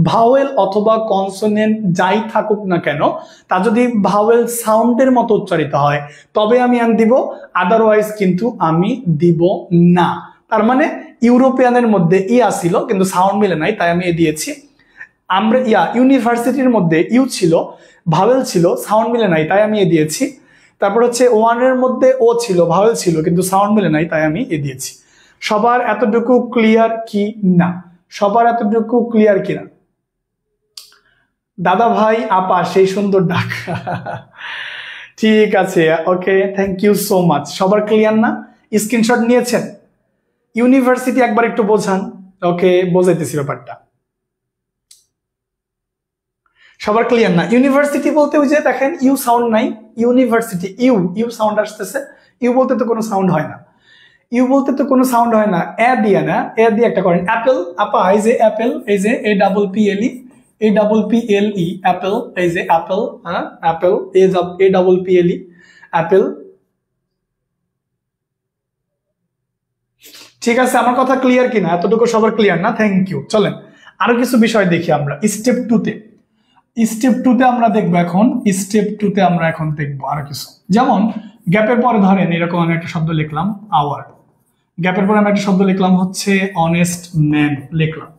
ভাওয়েল অথবা কনসোনেন্ট যাই থাকুক না কেন, তা যদি ভাওয়েল সাউন্ডের মতো উচ্চারিত হয় তবে আমি আন দিব, আদারওয়াইজ কিন্তু আমি দিব না। তার মানে ইউরোপিয়ানের মধ্যে ই আসিল কিন্তু সাউন্ড মিলে নাই, তাই আমি এ দিয়েছি। আমরা ইউনিভার্সিটির মধ্যে ইউ ছিল, ভাওয়েল ছিল, সাউন্ড মিলে নাই, তাই আমি এ দিয়েছি। তারপর হচ্ছে ওয়ানের মধ্যে ও ছিল, ভাওয়েল ছিল কিন্তু সাউন্ড মিলে নাই, তাই আমি এ দিয়েছি। সবার এতটুকু ক্লিয়ার কি না? সবার এতটুকু ক্লিয়ার কিনা? দাদা ভাই আপা সেই সুন্দর ডাক। ঠিক আছে, ওকে, থ্যাংক ইউ সো মাচ। সবার ক্লিয়ার না? স্ক্রিনশট নিয়েছেন? ইউনিভার্সিটি একবার একটু বোঝান। ওকে, বোঝাইতেছি ব্যাপারটা। সবার ক্লিয়ার না? ইউনিভার্সিটি বলতে ওই যে দেখেন ইউ সাউন্ড নাই, ইউনিভার্সিটি ইউ ইউ সাউন্ড আসতেছে। ইউ বলতে তো কোনো সাউন্ড হয় না, ইউ বলতে তো কোনো সাউন্ড হয় না। এ দিয়ে না, এ দিয়ে একটা করেন। অ্যাপেল আপা, এই যে অ্যাপেল, এই যে এ ডাবল পি এল ই, এ ডাবল পি এল ই, অ্যাপেল, এই যে অ্যাপেল, হ্যাঁ অ্যাপেল, এ ডাবল পি এল ই, অ্যাপেল। ঠিক আছে, আমার কথা ক্লিয়ার কিনা? এতটুকু সবার ক্লিয়ার না? Thank you. চলেন আরো কিছু বিষয় দেখি আমরা স্টেপ টুতে। স্টেপ টুতে আমরা দেখবো এখন, স্টেপ টুতে আমরা এখন দেখবো আরো কিছু। যেমন গ্যাপের পরে ধরেন এরকম আমি একটা শব্দ লিখলাম আওয়ার, গ্যাপের পরে আমি একটা শব্দ লিখলাম হচ্ছে অনেস্ট ম্যান, লিখলাম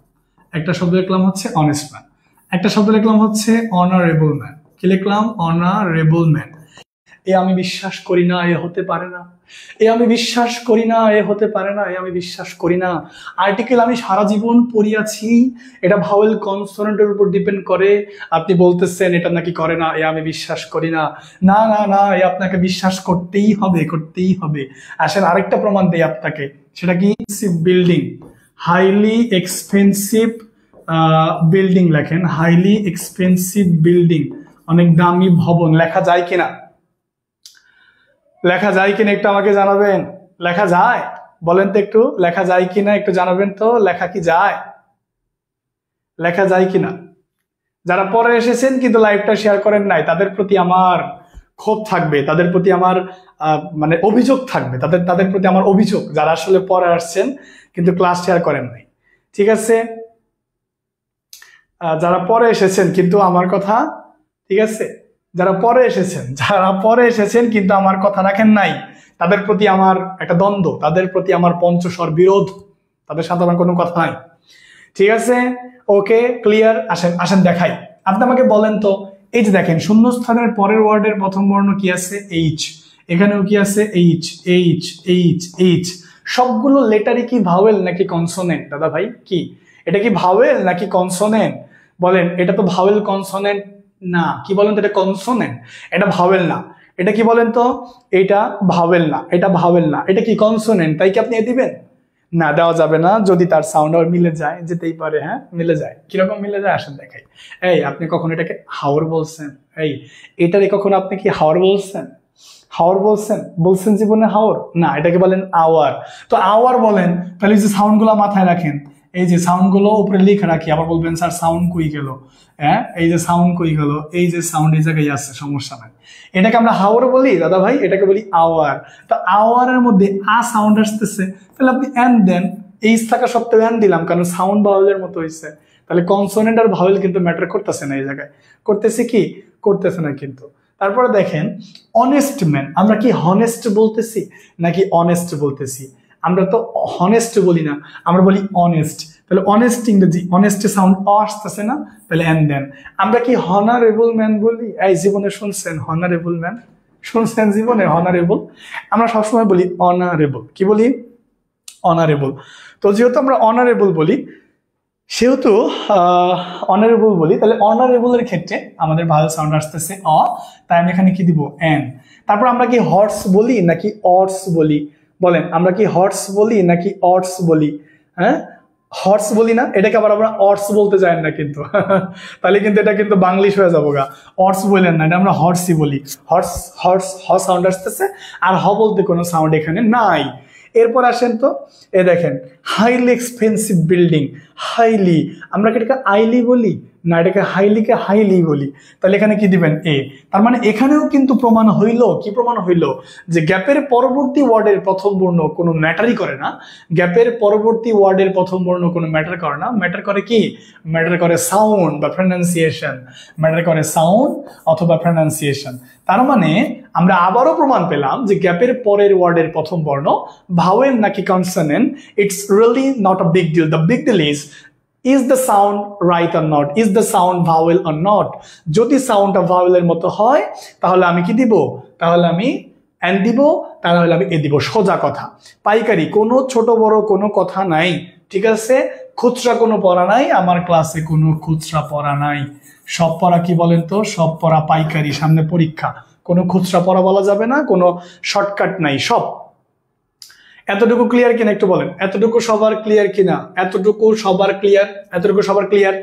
একটা শব্দ লিখলাম হচ্ছে অনেস্ট ম্যান, একটা শব্দ লিখলাম হচ্ছে অনারেবল ম্যান। কি লিখলাম? Honourable man. এ আমি বিশ্বাস করি না, এ হতে পারে না, এ আমি বিশ্বাস করি না, এ হতে পারে না, এ আমি বিশ্বাস করি না। আর্টিকেল আমি সারা জীবন পড়িয়াছি, এটা ভাওয়েল কনসোনেন্টের উপর ডিপেন্ড করে। আপনি বলতেছেন এটা নাকি করে না, এ আমি বিশ্বাস করি না। না না না, এ আপনাকে বিশ্বাস করতেই হবে, করতেই হবে। আসেন আরেকটা প্রমাণ দেই আপনাকে, সেটা কি? বিল্ডিং, হাইলি এক্সপেন্সিভ বিল্ডিং লেখেন, হাইলি এক্সপেন্সিভ বিল্ডিং, অনেক দামি ভবন। লেখা যায় কিনা? লেখা যায় কিনা একটু আমাকে জানাবেন। লেখা যায়? বলেন তো একটু, লেখা যায় কিনা একটু জানাবেন তো। লেখা কি যায়? লেখা যায় কিনা? যারা পরে এসেছেন কিন্তু লাইভটা শেয়ার করেন নাই, তাদের প্রতি আমার ক্ষোভ থাকবে, তাদের প্রতি আমার মানে অভিযোগ থাকবে, তাদের প্রতি আমার অভিযোগ, যারা আসলে পরে আসছেন কিন্তু ক্লাস শেয়ার করেন নাই। ঠিক আছে, যারা পরে এসেছেন কিন্তু আমার কথা, ঠিক আছে, যারা পরে এসেছেন কিন্তু আমার কথা রাখেন নাই, তাদের প্রতি আমার একটা দ্বন্দ্ব, তাদের প্রতি আমার পঞ্চস্বর বিরোধ, তাদের সাথে আমার কোনো কথা নাই। ঠিক আছে, ওকে, ক্লিয়ার। আসেন আসেন দেখাই। আপনি আমাকে বলেন তো, এই যে দেখেন শূন্যস্থানের পরের ওয়ার্ডের প্রথম বর্ণ কি আছে? এইচ। এখানেও কি আছে? H, H, H, H. সবগুলো লেটারই কি ভাওয়েল নাকি কনসোনেন্ট? দাদা ভাই কি এটা কি ভাওয়েল নাকি কনসোনেন্ট? বলেন, এটা তো ভাওয়েল কনসোনেন্ট না। কি বলেন তো? এটা কনসোনেন্ট, এটা ভাওয়েল না। এটা কি বলেন তো? এটা ভাওয়েল না, এটা ভাওয়েল না, এটা কি কনসোনেন্ট? তাই কি আপনি এ দিবেন? না, দেওয়া যাবে না। যদি তার সাউন্ড আর মিলে যায়, যেতেই পারে, হ্যাঁ মিলে যায়। কিরকম মিলে যায় আসেন দেখাই। এই আপনি কখন এটাকে হাওর বলছেন? এই এটারে কখন আপনি কি হাওর বলছেন? হাওর বলছেন? বলছেন জীবনে হাওর? না, এটাকে বলেন আওয়ার। তো আওয়ার বলেন, তাহলে যে সাউন্ড গুলো মাথায় রাখেন, এই যে সাউন্ড গুলো উপরে লিখে রাখি। আবার বলবেন স্যার সাউন্ড কই গেল? হ্যাঁ, এই যে সাউন্ড কই গেল, এই যে সাউন্ড এই জায়গায় আছে, সমস্যা নাই। এটাকে আমরা হাওর বলি দাদা ভাই, এটাকে বলি আওয়ার। তো আওয়ারের মধ্যে আ সাউন্ড আসতেছে, তাহলে আপনি এন দেন। এইচ থাকা সত্ত্বেও এন দিলাম, কারণ সাউন্ড ভাওয়েলের মতো হয়েছে। তাহলে কনসোনেন্ট আর ভাওয়েল কিন্তু ম্যাটার করতেছে না এই জায়গায়। করতেছে কি? করতেছে না কিন্তু। তারপরে দেখেন অনেস্ট ম্যান, আমরা কি হনেস্ট বলতেছি নাকি অনেস্ট বলতেছি? আমরা তো হনেস্ট বলি না, আমরা বলি অনেস্ট। তাহলে অনেস্ট ইংরেজি, অনেস্ট সাউন্ড অ আসতেছে না, তাহলে এন দেন। আমরা কি হনারেবল ম্যান বলি? এই জীবনে শুনছেন হনারেবল ম্যান? শুনছেন জীবনে হনারেবল? আমরা সবসময় বলি অনারেবল। কি বলি? অনারেবল। তো যেহেতু আমরা অনারেবল বলি, সেহেতু অনারেবল বলি, তাহলে অনারেবলের ক্ষেত্রে আমাদের ভাওয়েল সাউন্ড আসতেছে অ, তাই আমি এখানে কি দিব? এন। তারপর আমরা কি হর্স বলি নাকি অর্স বলি? বলেন, আমরা কি হর্স বলি নাকি অর্স বলি? হ্যাঁ, হর্স বলি না, এটাকে আবার আমরা অর্স বলতে চাই না কিন্তু তাহলে কিন্তু এটা কিন্তু বাংলিশ হয়ে যাবো গা। অর্স বললেন না, এটা আমরা হর্সই বলি। হর্স, হর্স, হ সাউন্ড আসতেছে, আর হ বলতে কোনো সাউন্ড এখানে নাই। এরপর আসেন তো, এ দেখেন হাইলি এক্সপেন্সিভ বিল্ডিং, হাইলি, আমরা কি এটাকে আইলি বলি না, এটাকে হাইলিকে হাইলি বলি। তাহলে এখানে কি দিবেন? এ। তার মানে এখানেও কিন্তু প্রমাণ হইল, কি প্রমাণ হইল? যে গ্যাপের পরবর্তী ওয়ার্ডের প্রথম বর্ণ কোনো ম্যাটারই করে না। গ্যাপের পরবর্তী ওয়ার্ডের প্রথম বর্ণ কোনো ম্যাটার করে না। ম্যাটার করে কি? ম্যাটার করে সাউন্ড বা প্রনাউন্সিয়েশন। ম্যাটার করে সাউন্ড অথবা প্রনাউন্সিয়েশন। তার মানে আমরা আবারও প্রমাণ পেলাম যে গ্যাপের পরের ওয়ার্ডের প্রথম বর্ণ ভাওয়েল নাকি consonant, it's really not a big deal. The big deal is the sound right or not, is the sound vowel or not। যদি সাউন্ডটা ভাওয়েলের মতো হয় তাহলে আমি কি দিব? তাহলে আমি এন দিব, তাহলে আমি এ দিব। সোজা কথা, পাইকারি, কোনো ছোট বড় কোনো কথা নাই, ঠিক আছে? খুচরা কোনো পড়া নাই, আমার ক্লাসে কোনো খুচরা পড়া নাই। সব পড়া কি বলেন তো? সব পড়া পাইকারি, সামনে পরীক্ষা, কোনো খুচরা পড়া বলা যাবে না, কোনো শর্টকাট নাই, সব। এতটুকু ক্লিয়ার কিনা একটু বলেন? এতটুকু সবার ক্লিয়ার কিনা? এতটুকু সবার ক্লিয়ার? এতটুকু সবার ক্লিয়ার?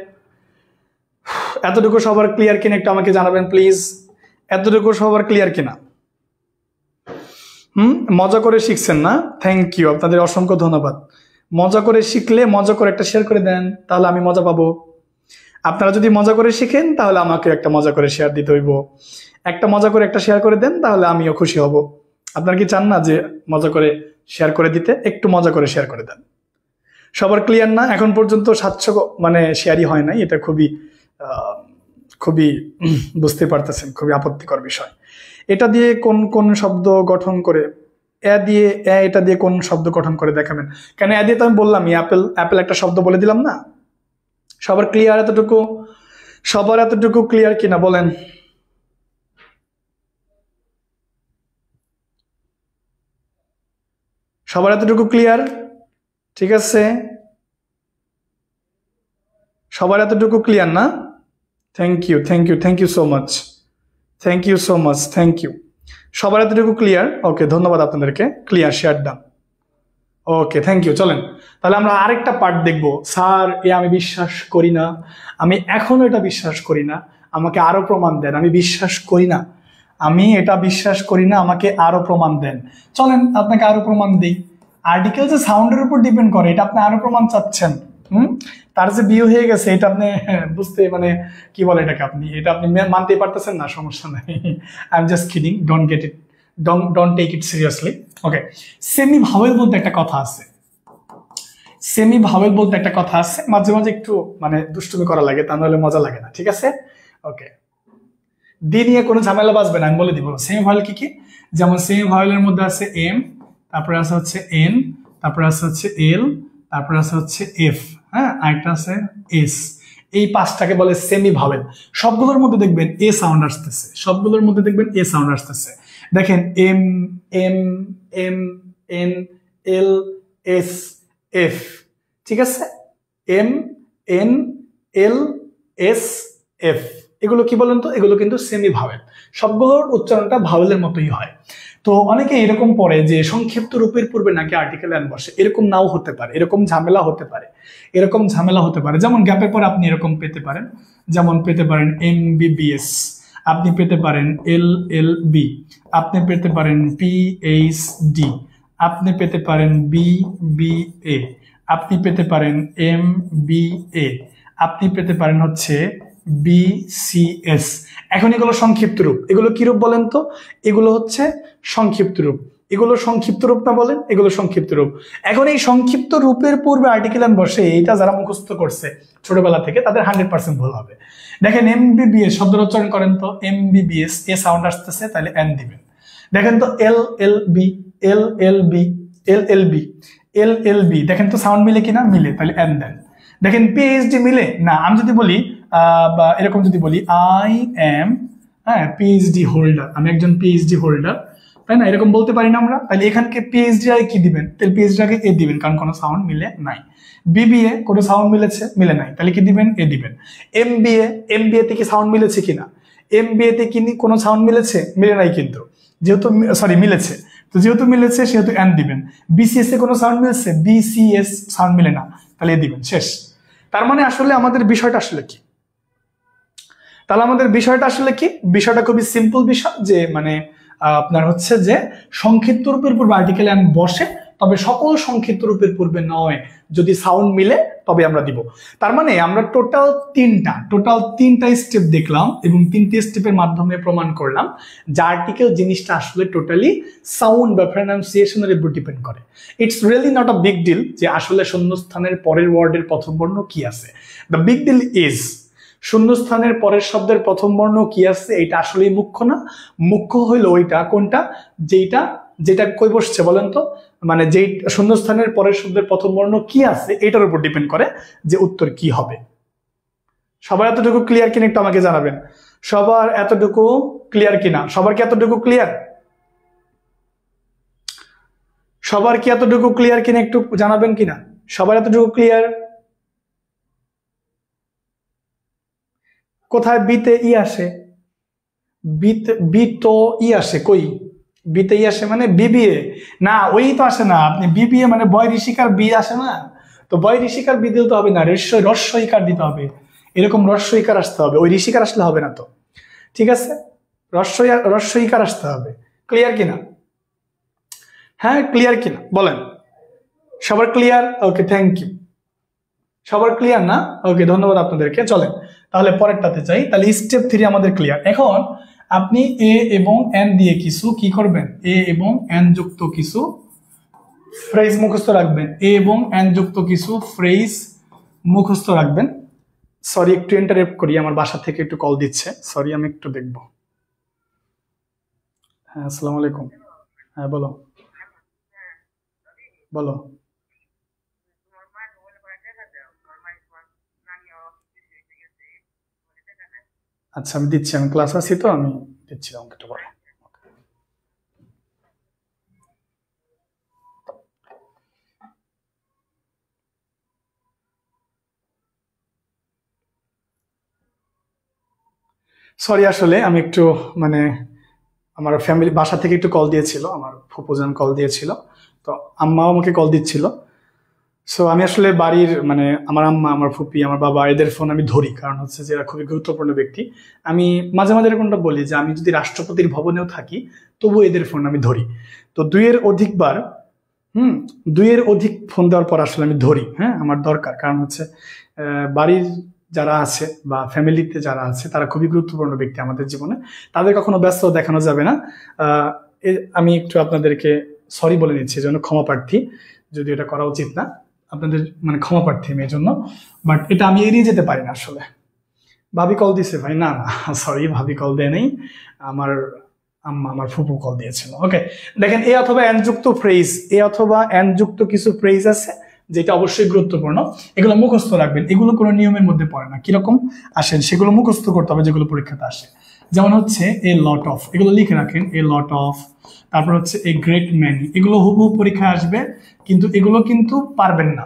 এতটুকু সবার ক্লিয়ার কিনা একটু আমাকে জানাবেন প্লিজ। এতটুকু সবার ক্লিয়ার কিনা? মজা করে শিখছেন না? থ্যাংক ইউ, আপনাদের অসংখ্য ধন্যবাদ। মজা করে শিখলে মজা করে একটা শেয়ার করে দেন, তাহলে আমি মজা পাবো। আপনারা যদি মজা করে শিখেন তাহলে আমাকে একটা মজা করে শেয়ার দিতে হইব। একটা মজা করে একটা শেয়ার করে দেন, তাহলে আমিও খুশি হব। আপনারা কি চান না যে মজা করে শেয়ার করে দিতে? একটু মজা করে শেয়ার করে দেন। সবার ক্লিয়ার না? এখন পর্যন্ত 700 মানে শেয়ারই হয় নাই, এটা খুবই খুবই বুঝতে পারতেছেন, খুবই আপত্তিকর বিষয়। এটা দিয়ে কোন কোন শব্দ গঠন করে? এ দিয়ে, এটা দিয়ে কোন শব্দ গঠন করে দেখাবেন? কেন এ দিয়ে তো আমি বললাম অ্যাপেল, অ্যাপেল একটা শব্দ বলে দিলাম না? সবার ক্লিয়ার এতটুকু? সবার এতটুকু ক্লিয়ার কিনা বলেন? সবার এতটুকু ক্লিয়ার? ঠিক আছে, সবার এতটুকু ক্লিয়ার না? Thank you, thank you, thank you so much, thank you so much, thank you. সবার এতটুকু ক্লিয়ার? ওকে, ধন্যবাদ আপনাদেরকে। Clear, share done. Okay, thank you. চলেন তাহলে আমরা আরেকটা পার্ট দেখবো। স্যার, এ আমি বিশ্বাস করি না, আমি এখনো এটা বিশ্বাস করি না, আমাকে আরো প্রমাণ দেন। আমি বিশ্বাস করি না, আমি এটা বিশ্বাস করি না, আমাকে আরো প্রমাণ দেন। চলেন আপনাকে আরো প্রমাণ দিই। আর্টিকেল যে সাউন্ডের উপর ডিপেন্ড করে, এটা আপনি আরো প্রমাণ চাচ্ছেন। তার যে বিয়ে হয়ে গেছে এটা আপনি বুঝতে, মানে কি বলে এটাকে, আপনি এটা আপনি মানতেই পারতেছেন না, সমস্যা নাই। I am just kidding, don't get it, don't take it seriously. Okay, semi vowel বলতে একটা কথা আছে, সেমি ভাওয়েল বলতে একটা কথা আছে। মাঝে মাঝে একটু মানে দুষ্টুমি করা লাগে, তা নাহলে মজা লাগে না, ঠিক আছে? ওকে, দিয়ে নিয়ে কোনো ঝামেলা বাজবে না, আমি বলে দিব সেমি ভাওয়েল কি কি। যেমন সেমি ভাওয়েলের মধ্যে আছে এম, তারপরে আছে হচ্ছে এন, তারপরে আছে হচ্ছে এল, তারপরে আছে হচ্ছে এফ, হ্যাঁ, আরেকটা আছে এস। এই পাঁচটাকে বলে সেমি ভাওয়েল। সবগুলোর মধ্যে দেখবেন এ সাউন্ড আসতেছে, সবগুলোর মধ্যে দেখবেন এ সাউন্ড আসতেছে। দেখেন এম, এম, এম, এন, এল, এস, এফ, ঠিক আছে? এম, এন, এল, এস, এফ, এগুলো কি বলেন তো? এগুলো কিন্তু সেমি ভাওয়েল। সবগুলোর উচ্চারণটা ভাওয়েলের মতোই হয়। তো অনেকে এরকম পড়ে যে সংক্ষিপ্ত রূপের পূর্বে নাকি আর্টিকেল এন বসে। এরকম নাও হতে পারে, এরকম ঝামেলা হতে পারে, এরকম ঝামেলা হতে পারে। যেমন গ্যাপের পরে আপনি এরকম পেতে পারেন, যেমন পেতে পারেন MBBS, আপনি পেতে পারেন LLB, আপনি পেতে পারেন PhD, আপনি পেতে পারেন BBA, আপনি পেতে পারেন MBA, আপনি পেতে পারেন হচ্ছে BCS। এখন এগুলো সংক্ষিপ্ত রূপ। এগুলো কি রূপ বলেন তো? এগুলো হচ্ছে সংক্ষিপ্ত রূপ। এগুলো সংক্ষিপ্ত রূপ না বলেন? এগুলো সংক্ষিপ্ত রূপ। এখন এই সংক্ষিপ্ত রূপের পূর্বে আর্টিকেল এন বসে, এটা যারা মুখস্থ করছে ছোটবেলা থেকে তাদের 100% ভুল হবে। দেখেন MBBS শব্দের উচ্চারণ করেন তো, MBBS, এ সাউন্ড আসতেছে, তাহলে এন দিবেন। দেখেন তো LLB, LLB, LLB, LLB দেখেন তো সাউন্ড মিলে কিনা, মিলে, তাহলে এন দেন। দেখেন PhD মিলে না। আমি যদি বলি বা এরকম যদি বলি আই এম PhD হোল্ডার, আমি একজন PhD হোল্ডার, তাই না, এরকম বলতে পারি না আমরা। তাহলে এখানকে PhD আগে কি দিবেন, তাহলে PhD আগে এ দিবেন, কারণ কোনো সাউন্ড মিলে নাই। BBA কোনো সাউন্ড মিলেছে, মিলে নাই, তাহলে কি দিবেন, এ দিবেন। MBA তে কি সাউন্ড মিলেছে কিনা, MBA তে কি কোনো সাউন্ড মিলেছে, মিলে নাই কিন্তু, যেহেতু সরি মিলেছে, তো যেহেতু মিলেছে সেহেতু এন দিবেন। BCS এ কোনো সাউন্ড মিলেছে, BCS সাউন্ড মিলে না, তাহলে এ দিবেন, শেষ। তার মানে আসলে আমাদের বিষয়টা আসলে কি, তাহলে আমাদের বিষয়টা আসলে কি, বিষয়টা খুবই সিম্পল বিষয়, যে মানে আপনার হচ্ছে যে সংক্ষিপ্ত রূপের পূর্বে আর্টিকেল এন বসে, তবে সকল সংক্ষিপ্ত রূপের পূর্বে নয়, যদি সাউন্ড মিলে তবে আমরা দিব। তার মানে আমরা টোটাল তিনটা স্টেপ দেখলাম এবং তিনটে স্টেপের মাধ্যমে প্রমাণ করলাম যে আর্টিকেল জিনিসটা আসলে টোটালি সাউন্ড বা প্রনাউন্সিয়েশনের উপর ডিপেন্ড করে। It's really not a big deal যে আসলে শূন্যস্থানের পরের ওয়ার্ডের প্রথম বর্ণ কি আছে। দ্য বিগ ডিল ইজ শূন্যস্থানের পরের শব্দের প্রথম বর্ণ কি আছে, এটা আসলেই মুখ্য না। মুখ্য হইলো ওইটা, কোনটা, যেটা কই বসছে বলেন তো, মানে যেই শূন্যস্থানের পরের শব্দের প্রথম বর্ণ কি আছে এটার উপর ডিপেন্ড করে যে উত্তর কি হবে। সবার এতটুকু ক্লিয়ার কিনা একটু আমাকে জানাবেন। সবার এতটুকু ক্লিয়ার কিনা, সবার কি এতটুকু ক্লিয়ার, সবার কি এতটুকু ক্লিয়ার কিনা একটু জানাবেন কিনা, সবার এতটুকু ক্লিয়ার। কোথায় বিতে ই আসে, বি তো ই আসে, কই বিতে ই আসে মানে BBA না, ওই তো আসে না। আপনি BBA মানে বয় ঋষিকার বি আসে না, তো বয় ঋষিকার বি দিতে হবে না, রস্বইকার দিতে হবে, এরকম রস্বইকার আসতে হবে, ওই ঋষিকার আসলে হবে না তো, ঠিক আছে, রস্বইকার আসতে হবে। ক্লিয়ার কিনা, হ্যাঁ ক্লিয়ার কিনা বলেন, সবার ক্লিয়ার, ওকে থ্যাংক ইউ, সবার ক্লিয়ার না, ওকে ধন্যবাদ আপনাদেরকে। চলেন তাহলে পরেরটাতে চাই। তাহলে স্টেপ 3 আমাদের ক্লিয়ার। এখন আপনি এ এবং এন দিয়ে কিছু কি করবেন, এ এবং এন যুক্ত কিছু ফ্রেজ মুখস্থ রাখবেন, এ এবং এন যুক্ত কিছু ফ্রেজ মুখস্থ রাখবেন। সরি একটু ইন্টারাপ্ট করি, আমার বাসা থেকে একটু কল দিচ্ছে, সরি আমি একটু দেখবো। হ্যাঁ আসসালামু আলাইকুম, হ্যাঁ বলো বলো। আচ্ছা আমি দিচ্ছি, আমি ক্লাস আছি তো, আমি দিচ্ছি আমাকে একটু পরে। সরি আসলে আমি একটু মানে আমার ফ্যামিলি বাসা থেকে একটু কল দিয়েছিল, আমার ফুপুজান কল দিয়েছিল, তো আম্মাও আমাকে কল দিচ্ছিল। সো আমি আসলে বাড়ির মানে আমার আম্মা, আমার ফুপি, আমার বাবা এদের ফোন আমি ধরি, কারণ হচ্ছে যে এরা খুবই গুরুত্বপূর্ণ ব্যক্তি। আমি মাঝে মাঝে এরকমটা বলি যে আমি যদি রাষ্ট্রপতির ভবনেও থাকি তবু এদের ফোন আমি ধরি। তো দুইয়ের অধিক ফোন দেওয়ার পর আসলে আমি ধরি, হ্যাঁ আমার দরকার, কারণ হচ্ছে বাড়ির যারা আছে বা ফ্যামিলিতে যারা আছে তারা খুবই গুরুত্বপূর্ণ ব্যক্তি আমাদের জীবনে, তাদের কখনো ব্যস্ত দেখানো যাবে না। আমি একটু আপনাদেরকে সরি বলে নিচ্ছি, এই জন্য ক্ষমা প্রার্থী, যদি এটা করা উচিত না, আপনাদের মানে ক্ষমা প্রার্থী আমি এই জন্য, বাট এটা আমি এড়িয়ে যেতে পারি না আসলে। ভাবি কল দিছে ভাই, না না সরি ভাবি কল দেয় নেই, আমার আম্মা আমার ফুপু কল দিয়েছিল। ওকে দেখেন এ অথবা এন যুক্ত ফ্রেজ, এ অথবা এন যুক্ত কিছু ফ্রেজ আছে যেটা অবশ্যই গুরুত্বপূর্ণ, এগুলো মুখস্থ রাখবেন। এগুলো কোনো নিয়মের মধ্যে পড়ে না, কিরকম আসেন সেগুলো মুখস্থ করতে হবে যেগুলো পরীক্ষাতে আসে। যেমন হচ্ছে এ লট অফ, এগুলো লিখে রাখেন, এ লট অফ। তারপর হচ্ছে এ গ্রেট ম্যানি, এগুলো হুবহু পরীক্ষায় আসবে, কিন্তু এগুলো কিন্তু পারবেন না,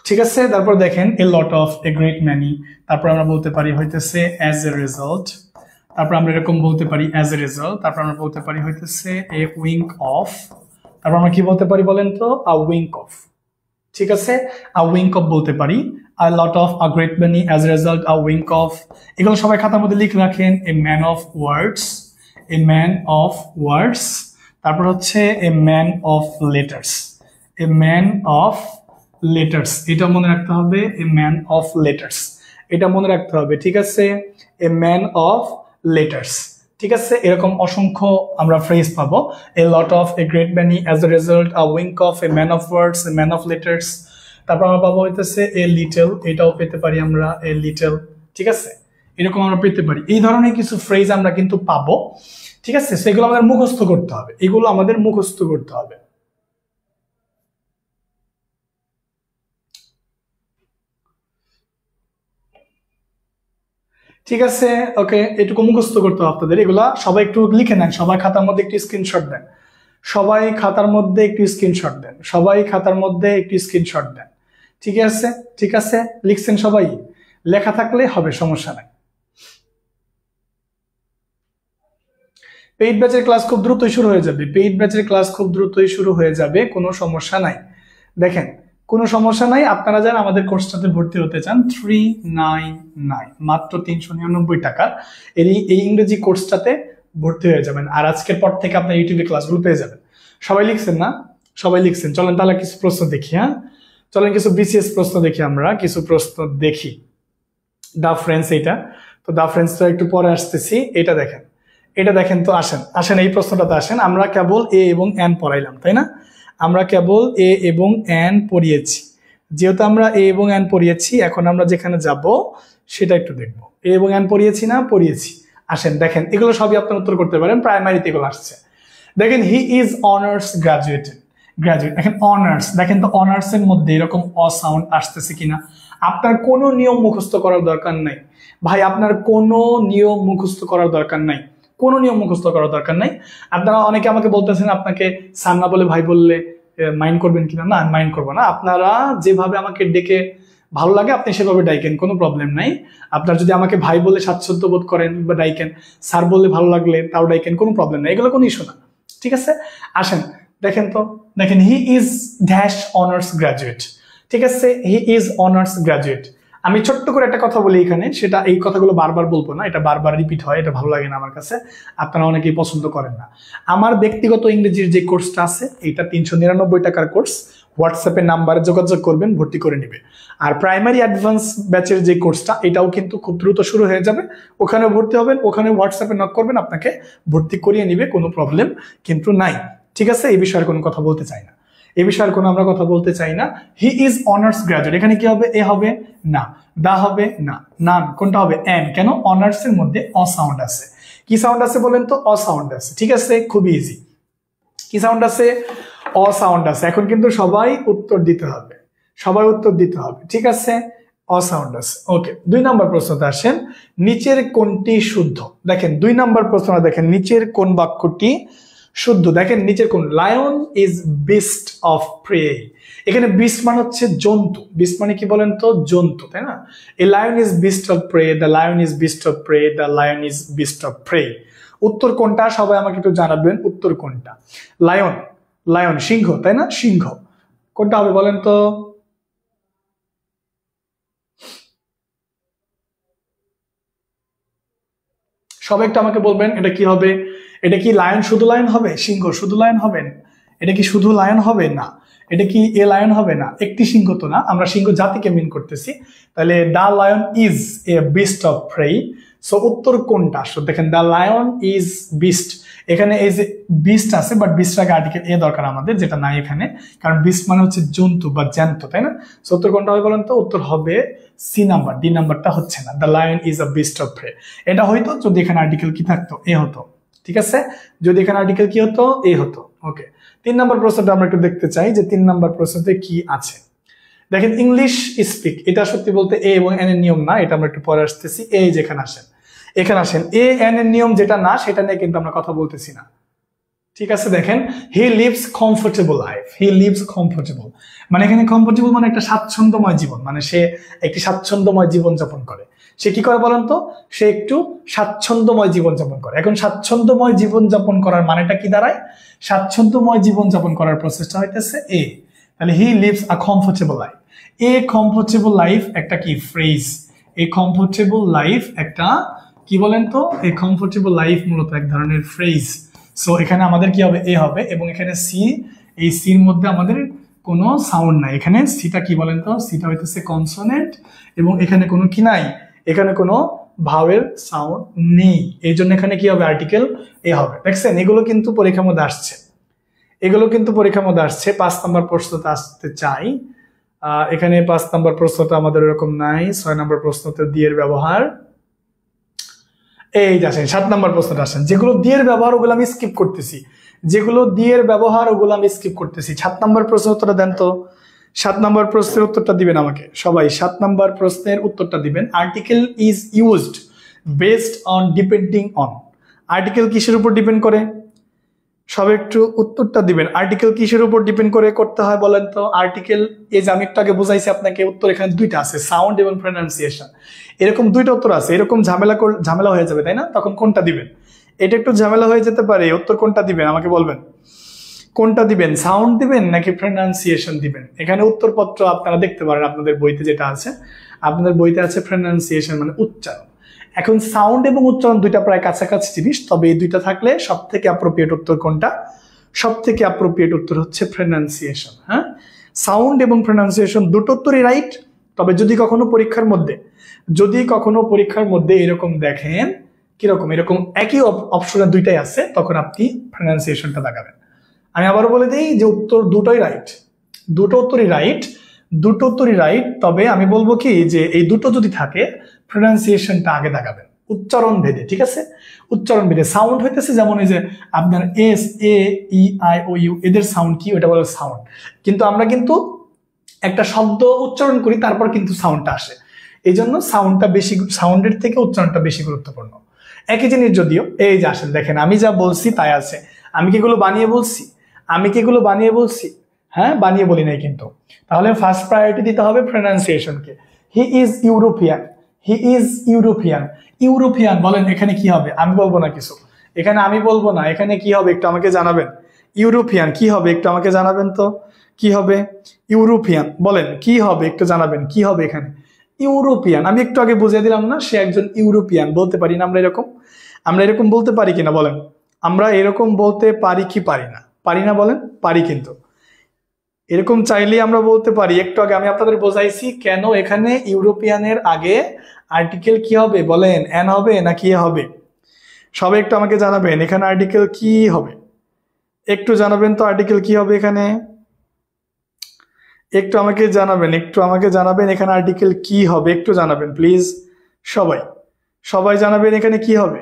ঠিক আছে। তারপর দেখেন a lot of, a great many, তারপর আমরা বলতে পারি হইতেছে অ্যাজ এ রেজাল্ট, তারপর আমরা এরকম বলতে পারি অ্যাজ এ রেজাল্ট, তারপর আমরা বলতে পারি হইতেছে এ উইঙ্ক অফ, তারপর আমরা কি বলতে পারি বলেন তো, আ উইঙ্ক অফ, ঠিক আছে, আ উইঙ্ক অফ বলতে পারি। A lot of, a great many, as a result, a wink of, এগুলো সবাই খাতার মধ্যে লিখে রাখেন। A man of words, a man of words, তারপর হচ্ছে a man of letters, a man of letters, এটা মনে রাখতে হবে, এ ম্যান অফ লেটার্স, এটা মনে রাখতে হবে, ঠিক আছে, এ ম্যান অফ লেটার্স, ঠিক আছে। এরকম অসংখ্য আমরা ফ্রেজ পাবো, a lot of, a great many, as a result, a wink of, a man of words, a man of letters, তারপর আমরা পাবো হইতেছে এ লিটল, এটাও পেতে পারি আমরা, এ লিটল, ঠিক আছে, এরকম আমরা পেতে পারি। এই ধরনের কিছু ফ্রেজ আমরা কিন্তু পাবো, ঠিক আছে? সেগুলো আমাদের মুখস্থ করতে হবে, এগুলো আমাদের মুখস্থ করতে হবে। ঠিক আছে, ওকে, এটুকু মুখস্থ করতে হবে আপনাদের। এগুলা সবাই একটু লিখে নেন, সবাই খাতার মধ্যে একটু স্ক্রিনশট দেন, সবাই খাতার মধ্যে একটু স্ক্রিনশট দেন, সবাই খাতার মধ্যে একটু স্ক্রিনশট দেন। ঠিক আছে, ঠিক আছে, লিখছেন সবাই? লেখা থাকলে হবে, সমস্যা নাই। পেইড ব্যাচের ক্লাস খুব দ্রুতই শুরু হয়ে যাবে, পেইড ব্যাচের ক্লাস খুব দ্রুতই শুরু হয়ে যাবে, কোনো সমস্যা নাই। দেখেন, কোনো সমস্যা নাই। আপনারা যারা আমাদের কোর্সটাতে ভর্তি হতে চান, 399 মাত্র 399 টাকার এই ইংরেজি কোর্সটাতে ভর্তি হয়ে যাবেন। আর আজকের পর থেকে আপনার ইউটিউবে ক্লাসগুলো পেয়ে যাবেন। সবাই লিখছেন না? সবাই লিখছেন। চলেন তাহলে কিছু প্রশ্ন দেখি। হ্যাঁ, চলেন কিছু বিসিএস প্রশ্ন দেখি, আমরা কিছু প্রশ্ন দেখি। দা ফ্রেন্ডস, এইটা তো দা ফ্রেন্ডস তো একটু পরে আসতেছি। এটা দেখেন, এটা দেখেন তো, আসেন আসেন এই প্রশ্নটাতে আসেন। আমরা কেবল এ এবং এন পড়াইলাম, তাই না? আমরা কেবল এ এবং এন পড়িয়েছি। যেহেতু আমরা এ এবং এন পড়িয়েছি, এখন আমরা যেখানে যাব সেটা একটু দেখবো। এ এবং এন পড়িয়েছি না? পড়িয়েছি। আসেন দেখেন, এগুলো সবই আপনার উত্তর করতে পারেন, প্রাইমারিতে এগুলো আসছে। দেখেন, he is honours graduated, graduate. দেখেন অনার্স, দেখেন তো অনার্স এর মধ্যে এরকম অ সাউন্ড আসতেছে কিনা। আপনার কোনো নিয়ম মুখস্থ করার দরকার নাই ভাই, আপনার কোনো নিয়ম মুখস্থ করার দরকার নাই, কোনো নিয়ম মুখস্থ করার দরকার নাই। আপনারা অনেকে আমাকে বলতেছেন আপনাকে স্যার না বলে ভাই বললে মাইন্ড করবেন কিনা। না, মাইন্ড করবো না। আপনারা যেভাবে আমাকে ডেকে ভালো লাগে আপনি সেভাবে ডাইকেন, কোনো প্রবলেম নাই। আপনার যদি আমাকে ভাই বলে স্বাচ্ছন্দ্য বোধ করেন বা ডাইকেন, স্যার বললে ভালো লাগলে তাও ডাইকেন, কোনো প্রবলেম নাই, এগুলো কোনো ইস্যু না। ঠিক আছে, আসেন দেখেন তো, দেখেন he is dash honours graduate. ঠিক আছে, হি ইজ অনার্স গ্রাজুয়েট। আমি ছোট্ট করে একটা কথা বলি এখানে, সেটা এই কথাগুলো বারবার বলবো না, এটা বারবার রিপিট হয়, এটা ভালো লাগে না আমার কাছে, আপনারা অনেকেই পছন্দ করেন না। আমার ব্যক্তিগত ইংরেজির যে কোর্সটা আছে, এটা 399 টাকার কোর্স। হোয়াটসঅ্যাপে নাম্বারে যোগাযোগ করবেন, ভর্তি করে নিবে। আর প্রাইমারি অ্যাডভান্স ব্যাচের যে কোর্সটা, এটাও কিন্তু খুব দ্রুত শুরু হয়ে যাবে। ওখানে ভর্তি হবেন, ওখানে হোয়াটসঅ্যাপে নক করবেন, আপনাকে ভর্তি করিয়ে নিবে, কোনো প্রবলেম কিন্তু নাই। ঠিক আছে, এই বিষয়ে কোনো কথা বলতে চাই না, এই বিষয়ে কোনো আমরা কথা বলতে চাই না। হি ইজ অনার্স গ্রাজুয়েট, এখানে কি হবে? এ হবে না, দা হবে না, নান। কোনটা হবে? এন। কেন? অনার্স এর মধ্যে অ সাউন্ড আছে। কি সাউন্ড আছে বলেন তো? অ সাউন্ড আছে। ঠিক আছে, খুবই ইজি। কি সাউন্ড আছে? অ সাউন্ড আছে। এখন কিন্তু সবাই উত্তর দিতে হবে, সবাই উত্তর দিতে হবে। ঠিক আছে, অ সাউন্ড আছে। ওকে, 2 নম্বর প্রশ্নতে আসেন, নিচের কোনটি শুদ্ধ? দেখেন 2 নম্বর প্রশ্নটা দেখেন, নিচের কোন বাক্যটি শুদ্ধ? দেখেন নিচের কোন, lion is beast of prey. এখানে বিস্ট মানে হচ্ছে জন্তু, বিস্ট মানে কি বলেন তো? জন্তু, তাই না? A lion is beast of prey, the lion is beast of prey, the lion is beast of prey. উত্তর কোনটা সবাই আমাকে একটু জানাবেন, উত্তর কোনটা? লায়ন, লায়ন সিংহ, তাই না? সিংহ। কোনটা হবে বলেন তো? সবাই একটু আমাকে বলবেন এটা কি হবে? এটা কি লায়ন শুধু লায়ন হবে? সিংহ শুধু লায়ন হবে? এটা কি শুধু লায়ন হবে? না। এটা কি এ লায়ন হবে? না। একটি সিংহ তো না, আমরা সিংহ জাতিকে মিন করতেছি। তাহলে the lion is a beast of prey. So উত্তর কোনটা? দেখেন, দা লায়ন ইজ বিস্ট, এখানে এই যে বিস্ট আছে, বাট বিস্টের আগে আর্টিকেল এ দরকার আমাদের, যেটা নাই এখানে, কারণ বিস্ট মানে হচ্ছে জন্তু বা জ্যান্ত, তাই না? সো উত্তর কোনটা হবে বলেন তো? উত্তর হবে সি নাম্বার, ডি নাম্বারটা হচ্ছে না। The lion is a beast of prey, এটা হয়তো যদি এখানে আর্টিকেল কি থাকতো? এ হতো। ঠিক আছে, যদি এখানে আর্টিকেল কি হতো? এ হতো। ওকে, 3 নম্বর প্রশ্নটা আমরা একটু দেখতে চাই যে 3 নম্বর প্রশ্নতে কি আছে। দেখেন, ইংলিশ স্পিক, এটা সত্যি বলতে এ এবং এন এর নিয়ম না, এটা আমরা একটু পরে আসতেছি। এই যেখানে আসেন, এখানে আসেন, এ এন এর নিয়ম যেটা না, সেটা নিয়ে কিন্তু আমরা কথা বলতেছি না। ঠিক আছে, দেখেন, he lives comfortable life, he lives comfortable মানে এখানে কমফোর্টেবল মানে একটা স্বাচ্ছন্দ্যময় জীবন, মানে সে একটি স্বাচ্ছন্দ্যময় জীবন যাপন করে। সে কি করে বলেন তো? সে একটু স্বাচ্ছন্দ্যময় জীবন যাপন করে। এখন স্বাচ্ছন্দ্যময় জীবন যাপন করার মানেটা কি দাঁড়ায়? স্বাচ্ছন্দ্যময় জীবন যাপন করার প্রসেসটা হইতেছে এ। তাহলে he lives a comfortable life. A comfortable life একটা কি ফ্রেজ? এ কমফোর্টেবল লাইফ একটা কি বলেন তো? এ কমফোর্টেবল লাইফ মূলত এক ধরনের ফ্রেজ। সো এখানে আমাদের কি হবে? এ হবে, এবং এখানে সি, এই সির মধ্যে আমাদের কোনো সাউন্ড নাই। এখানে সিটা কি বলেন তো? সিটা হইতেছে কনসোনেন্ট, এবং এখানে কোনো কি নাই, এখানে কোনো ভাওয়েল সাউন্ড নেই। এই জন্য এখানে কি হবে? আর্টিকেল এ হবে। দেখছেন, এগুলো কিন্তু পরীক্ষার মধ্যে আসছে, এগুলো কিন্তু পরীক্ষার মধ্যে আসছে। 5 নম্বর প্রশ্নতে আসতে চাই। এখানে 5 নম্বর প্রশ্নটা আমাদের এরকম নাই। 6 নম্বর প্রশ্নতে দিয়ে ব্যবহার, এই যে আসেন 7 নম্বর প্রশ্নটা আসেন, যেগুলো দিয়ের ব্যবহার ওগুলো আমি স্কিপ করতেছি, যেগুলো দিয়ের ব্যবহার ওগুলো আমি স্কিপ করতেছি। 7 নম্বর প্রশ্নের উত্তরটা দেন তো। 7 নম্বর প্রশ্নের উত্তরটা দিবেন আমাকে সবাই, 7 নম্বর প্রশ্নের উত্তরটা দিবেন। Article is used based on depending on. Article কিসের উপর ডিপেন্ড করে? সবাই একটু উত্তরটা দিবেন। আর্টিকেল কিসের উপর ডিপেন্ড করে করতে হয় বলেন তো? আর্টিকেল, এই যে আমি একটু আগে বুঝাইছি আপনাকে, উত্তর এখানে দুইটা আছে, সাউন্ড এবং প্রনাউন্সিয়েশন। এরকম দুইটা উত্তর আছে, এরকম ঝামেলা হয়ে যাবে তাই না? তখন কোনটা দিবেন? এটা একটু ঝামেলা হয়ে যেতে পারে, উত্তর কোনটা দিবেন আমাকে বলবেন। কোনটা দিবেন, সাউন্ড দিবেন নাকি প্রনাউন্সিয়েশন দিবেন? এখানে উত্তরপত্র আপনারা দেখতে পারেন আপনাদের বইতে, যেটা আছে আপনাদের বইতে আছে প্রনাউন্সিয়েশন মানে উচ্চারণ। এখন সাউন্ড এবং উচ্চারণ দুইটা প্রায় কাছাকাছি জিনিস, তবে এই দুইটা থাকলে সব থেকে অ্যাপ্রোপ্রিয়েট উত্তর কোনটা? সব থেকে অ্যাপ্রোপ্রিয়েট উত্তর হচ্ছে প্রনাউন্সিয়েশন। হ্যাঁ, সাউন্ড এবং প্রনাউন্সিয়েশন দুটো উত্তরই রাইট। তবে যদি কখনো পরীক্ষার মধ্যে এরকম দেখেন, কিরকম এরকম একই অপশনে দুইটাই আছে, তখন আপনি প্রনাউন্সিয়েশনটা দেখাবেন। আমি আবারও বলে দিই যে উত্তর দুটোই রাইট, দুটো উত্তরই রাইট। তবে আমি বলবো কি যে এই দুটো যদি থাকে প্রনাউন্সিয়েশনটা আগে দেখাবেন, উচ্চারণ ভেদে, ঠিক আছে? উচ্চারণ ভেদে সাউন্ড হইতেছে যেমন এই যে আপনার S, A, E, I, O, U, এদের সাউন্ড কি, ওটা বলে সাউন্ড। কিন্তু আমরা কিন্তু একটা শব্দ উচ্চারণ করি, তারপর কিন্তু সাউন্ডটা আসে। এই জন্য সাউন্ডের থেকে উচ্চারণটা বেশি গুরুত্বপূর্ণ। একই জিনিস যদিও। এই যে আসেন দেখেন, আমি যা বলছি তাই আছে। আমি কি এগুলো বানিয়ে বলছি? হ্যাঁ, বানিয়ে বলি নাই কিন্তু। তাহলে ফার্স্ট প্রায়োরিটি দিতে হবে প্রনাউন্সিয়েশনকে। He is European. ইউরোপিয়ান বলেন এখানে কি হবে? আমি বলবো না কিছু, এখানে কি হবে একটু আমাকে জানাবেন। ইউরোপিয়ান কি হবে একটু আমাকে জানাবেন তো, কি হবে? ইউরোপিয়ান বলেন কি হবে একটু জানাবেন, কি হবে এখানে? ইউরোপিয়ান। আমি একটু আগে বুঝিয়ে দিলাম না, সে একজন ইউরোপিয়ান। বলতে পারি না আমরা এরকম বলতে পারি কিনা বলেন? আমরা এরকম বলতে পারি কি পারি না? পারি না বলেন? পারি কিন্তু। এরকম চাইলেই আমরা বলতে পারি। একটু আগে আমি আপনাদের বোঝাইছি কেন এখানে ইউরোপিয়ানের আগে আর্টিকেল কি হবে বলেন, এন হবে না কি হবে? সবাই একটু আমাকে জানাবেন এখানে আর্টিকেল কি হবে, একটু জানাবেন তো আর্টিকেল কি হবে এখানে, একটু আমাকে জানাবেন এখানে আর্টিকেল কি হবে, একটু জানাবেন প্লিজ। সবাই জানাবেন এখানে কি হবে।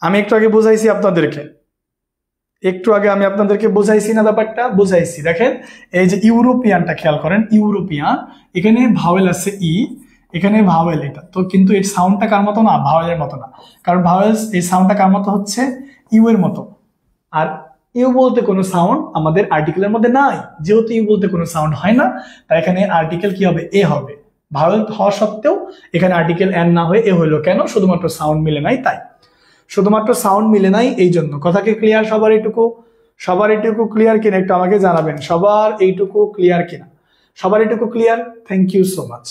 আমি একটু আগে বুঝাইছি না ব্যাপারটা? বুঝাইছি। দেখেন এই যে ইউরোপিয়ানটা খেয়াল করেন, ইউরোপিয়ান, এখানে ভাওয়েল আছে ই, এখানে ভাওয়েল, এটা তো কিন্তু এর সাউন্ডটা কার মতো না? ভাওয়েলের মতো না। কারণ ভাওয়েলস এই সাউন্ডটা কার মতো হচ্ছে? ইউ এর মতো। আর ইউ বলতে কোনো সাউন্ড আমাদের আর্টিকেলের মধ্যে নাই। যেহেতু ইউ বলতে কোনো সাউন্ড হয় না, তাই এখানে আর্টিকেল কি হবে? এ হবে। ভাওয়েল হওয়া সত্ত্বেও এখানে আর্টিকেল এন না হয়ে এ হইলো কেন? শুধুমাত্র সাউন্ড মিলে নাই তাই। এই জন্য। কথা কি ক্লিয়ার সবার এইটুকু ক্লিয়ার কিনা একটু আমাকে জানাবেন। সবার এইটুকু clear? Thank you so much.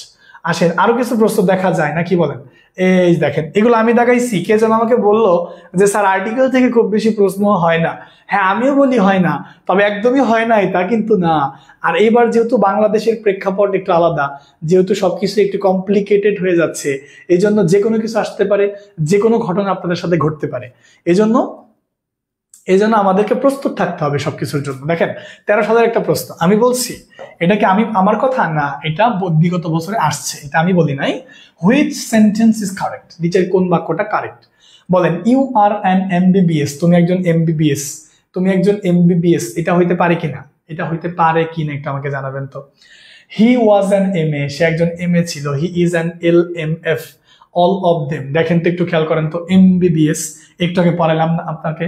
আসেন আরো কিছু প্রশ্ন দেখা যায় নাকি বলেন? এই দেখেন, এগুলো আমি দেখাইছি। কে যেন আমাকে বললো যে স্যার আর্টিকেল থেকে খুব বেশি প্রশ্ন হয় না। হ্যাঁ, আমিও বলি হয় না, তবে একদমই হয় নাই তা কিন্তু না। আর এইবার যেহেতু বাংলাদেশের প্রেক্ষাপট একটু আলাদা, যেহেতু সবকিছু একটু কমপ্লিকেটেড হয়ে যাচ্ছে, এই জন্য যে কোনো কিছু আসতে পারে, যে কোনো ঘটনা আপনাদের সাথে ঘটতে পারে। এই জন্য আমাদেরকে প্রস্তুত থাকতে হবে সবকিছুর জন্য। দেখেন 13,000 একটা প্রশ্ন আমি বলছি, এটা কি আমার কথা না, এটা বিগত বছরে আসছে, এটা আমি বলি নাই। Which sentence is correct? নিচের কোন বাক্যটা কারেক্ট বলেন? ইউ আর অ্যান এমবিবিএস, তুমি একজন এমবিবিএস, এটা হইতে পারে কিনা? একটু আমাকে জানাবেন তো। হি ওয়াজ অ্যান এমএ, সে একজন এমএ ছিল। He is an LMF, all of them. দেখেন তো একটু খেয়াল করেন তো, এমবিবিএস একটু আগে পড়াইলাম না আপনাকে?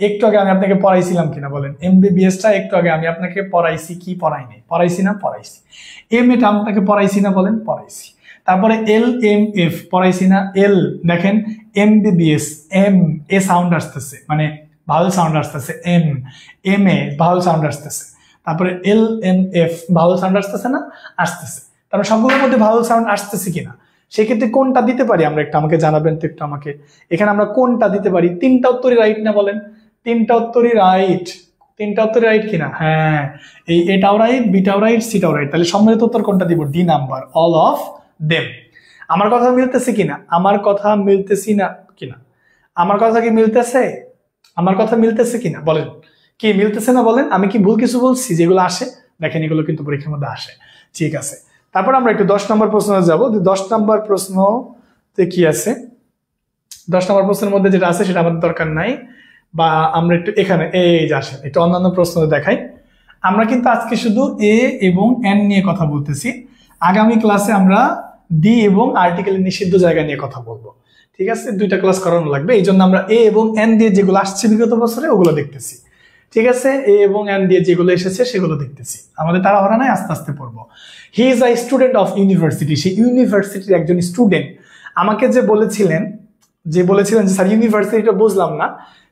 একটু আগে আমি আপনাকে পড়াইছিলাম কিনা বলেন? এমবিবিএসটা একটু আগে আমি আপনাকে পড়াইছি কি পড়াইনি? পড়াইছি। এম এটা আপনাকে পড়াইছি না বলেন? পড়াইছি। তারপরে এলএমএফ পড়াইছি না? এল, দেখেন এমবিবিএস, এম এ সাউন্ড আসতেছে, মানে ভাওয়েল সাউন্ড আসতেছে। এম এ ভাওয়েল সাউন্ড আসতেছে। তারপরে এলএমএফ ভাওয়েল সাউন্ড আসতেছে না? আসতেছে। তারপরে সবগুলোর মধ্যে ভাওয়েল সাউন্ড আসতেছে কিনা, সেক্ষেত্রে কোনটা দিতে পারি আমরা একটু আমাকে জানাবেন তো একটু আমাকে। এখানে আমরা কোনটা দিতে পারি? তিনটা উত্তরই রাইট না বলেন? তিনটা উত্তরই রাইট কিনা? হ্যাঁ, এই এটাও রাইট, বিটাও রাইট, সিটাও রাইট। তাহলে সম্মিলিত উত্তর কোনটা দিব? D number, all of them. আমার কথা মিলতেছে কিনা? আমার কথা কি মিলতেছে কিনা বলেন? কি মিলতেছে না বলেন? আমি কি ভুল কিছু বলছি যেগুলো আসে? দেখেন এগুলো কিন্তু পরীক্ষার মধ্যে আসে। ঠিক আছে, তারপর আমরা একটু 10 নম্বর প্রশ্নে যাবো। 10 নম্বর প্রশ্নতে কি আছে? 10 নম্বর প্রশ্নের মধ্যে যেটা আছে সেটা আমাদের দরকার নাই, বা আমরা একটু এখানে এই যে আসেন একটু অন্যান্য প্রশ্ন দেখাই। আমরা কিন্তু আজকে শুধু এ এবং এন নিয়ে কথা বলতেছি, আগামী ক্লাসে আমরা ডি এবং আর্টিকেলের নিষিদ্ধ জায়গা নিয়ে কথা বলবো। ঠিক আছে, 2টা ক্লাস করানো লাগবে, এই জন্য আমরা এ এবং এন দিয়ে যেগুলো আসছে বিগত বছরে ওগুলো দেখতেছি। ঠিক আছে, এ এবং এন দিয়ে যেগুলো এসেছে সেগুলো দেখতেছি, আমাদের তাড়াহুড়া নাই, আস্তে আস্তে পড়বো। He is a student of university, সেই ইউনিভার্সিটির একজন স্টুডেন্ট। আমাকে যে বলেছিলেন যে স্যার ইউনিভার্সিটিটা বুঝলাম না,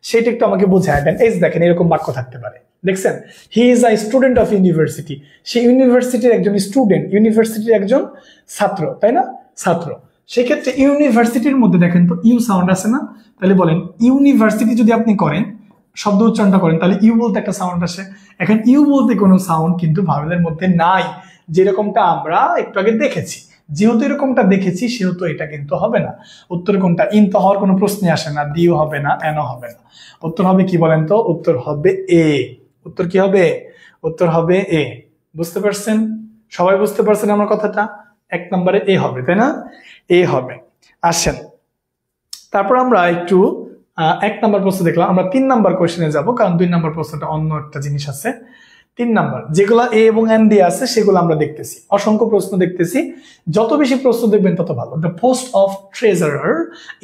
সেটা একটু আমাকে বোঝায় দেন। এই দেখেন এরকম বাক্য থাকতে পারে, দেখছেন, he is a student of university, সেই ইউনিভার্সিটির একজন স্টুডেন্ট, ইউনিভার্সিটির একজন ছাত্র, তাই না, ছাত্র। সেক্ষেত্রে ইউনিভার্সিটির মধ্যে দেখেন তো ইউ সাউন্ড আছে না, তাহলে বলেন ইউনিভার্সিটি যদি আপনি করেন, শব্দ উচ্চারণটা করেন, তাহলে ইউ বলতে একটা সাউন্ড আসে। এখন ইউ বলতে কোনো সাউন্ড কিন্তু ভাওয়েলের মধ্যে নাই, যেরকমটা আমরা একটু আগে দেখেছি। যেহেতু এরকমটা দেখেছি সেহেতু এটা কিন্তু হবে না। উত্তর কোনটা? ইন তো হওয়ার কোনো প্রশ্নই আসে না, দিও হবে না, এনও হবে না। উত্তর হবে কি বলেন তো? উত্তর হবে এ। উত্তর কি হবে? উত্তর হবে এ। বুঝতে পারছেন? সবাই বুঝতে পারছেন আমার কথাটা? 1 নম্বরে এ হবে, তাই না? এ হবে। আসেন তারপর আমরা একটু 1 নম্বর প্রশ্ন দেখলাম, আমরা 3 নম্বর কোশ্চেনে যাব, কারণ 2 নম্বর প্রশ্নটা অন্য একটা জিনিস আছে। 3 নম্বর যেগুলো এ এবং এন দিয়ে আছে সেগুলো আমরা দেখতেছি, অসংখ্য প্রশ্ন দেখতেছি, যত বেশি প্রশ্ন দেখবেন তত ভালো। The post of treasurer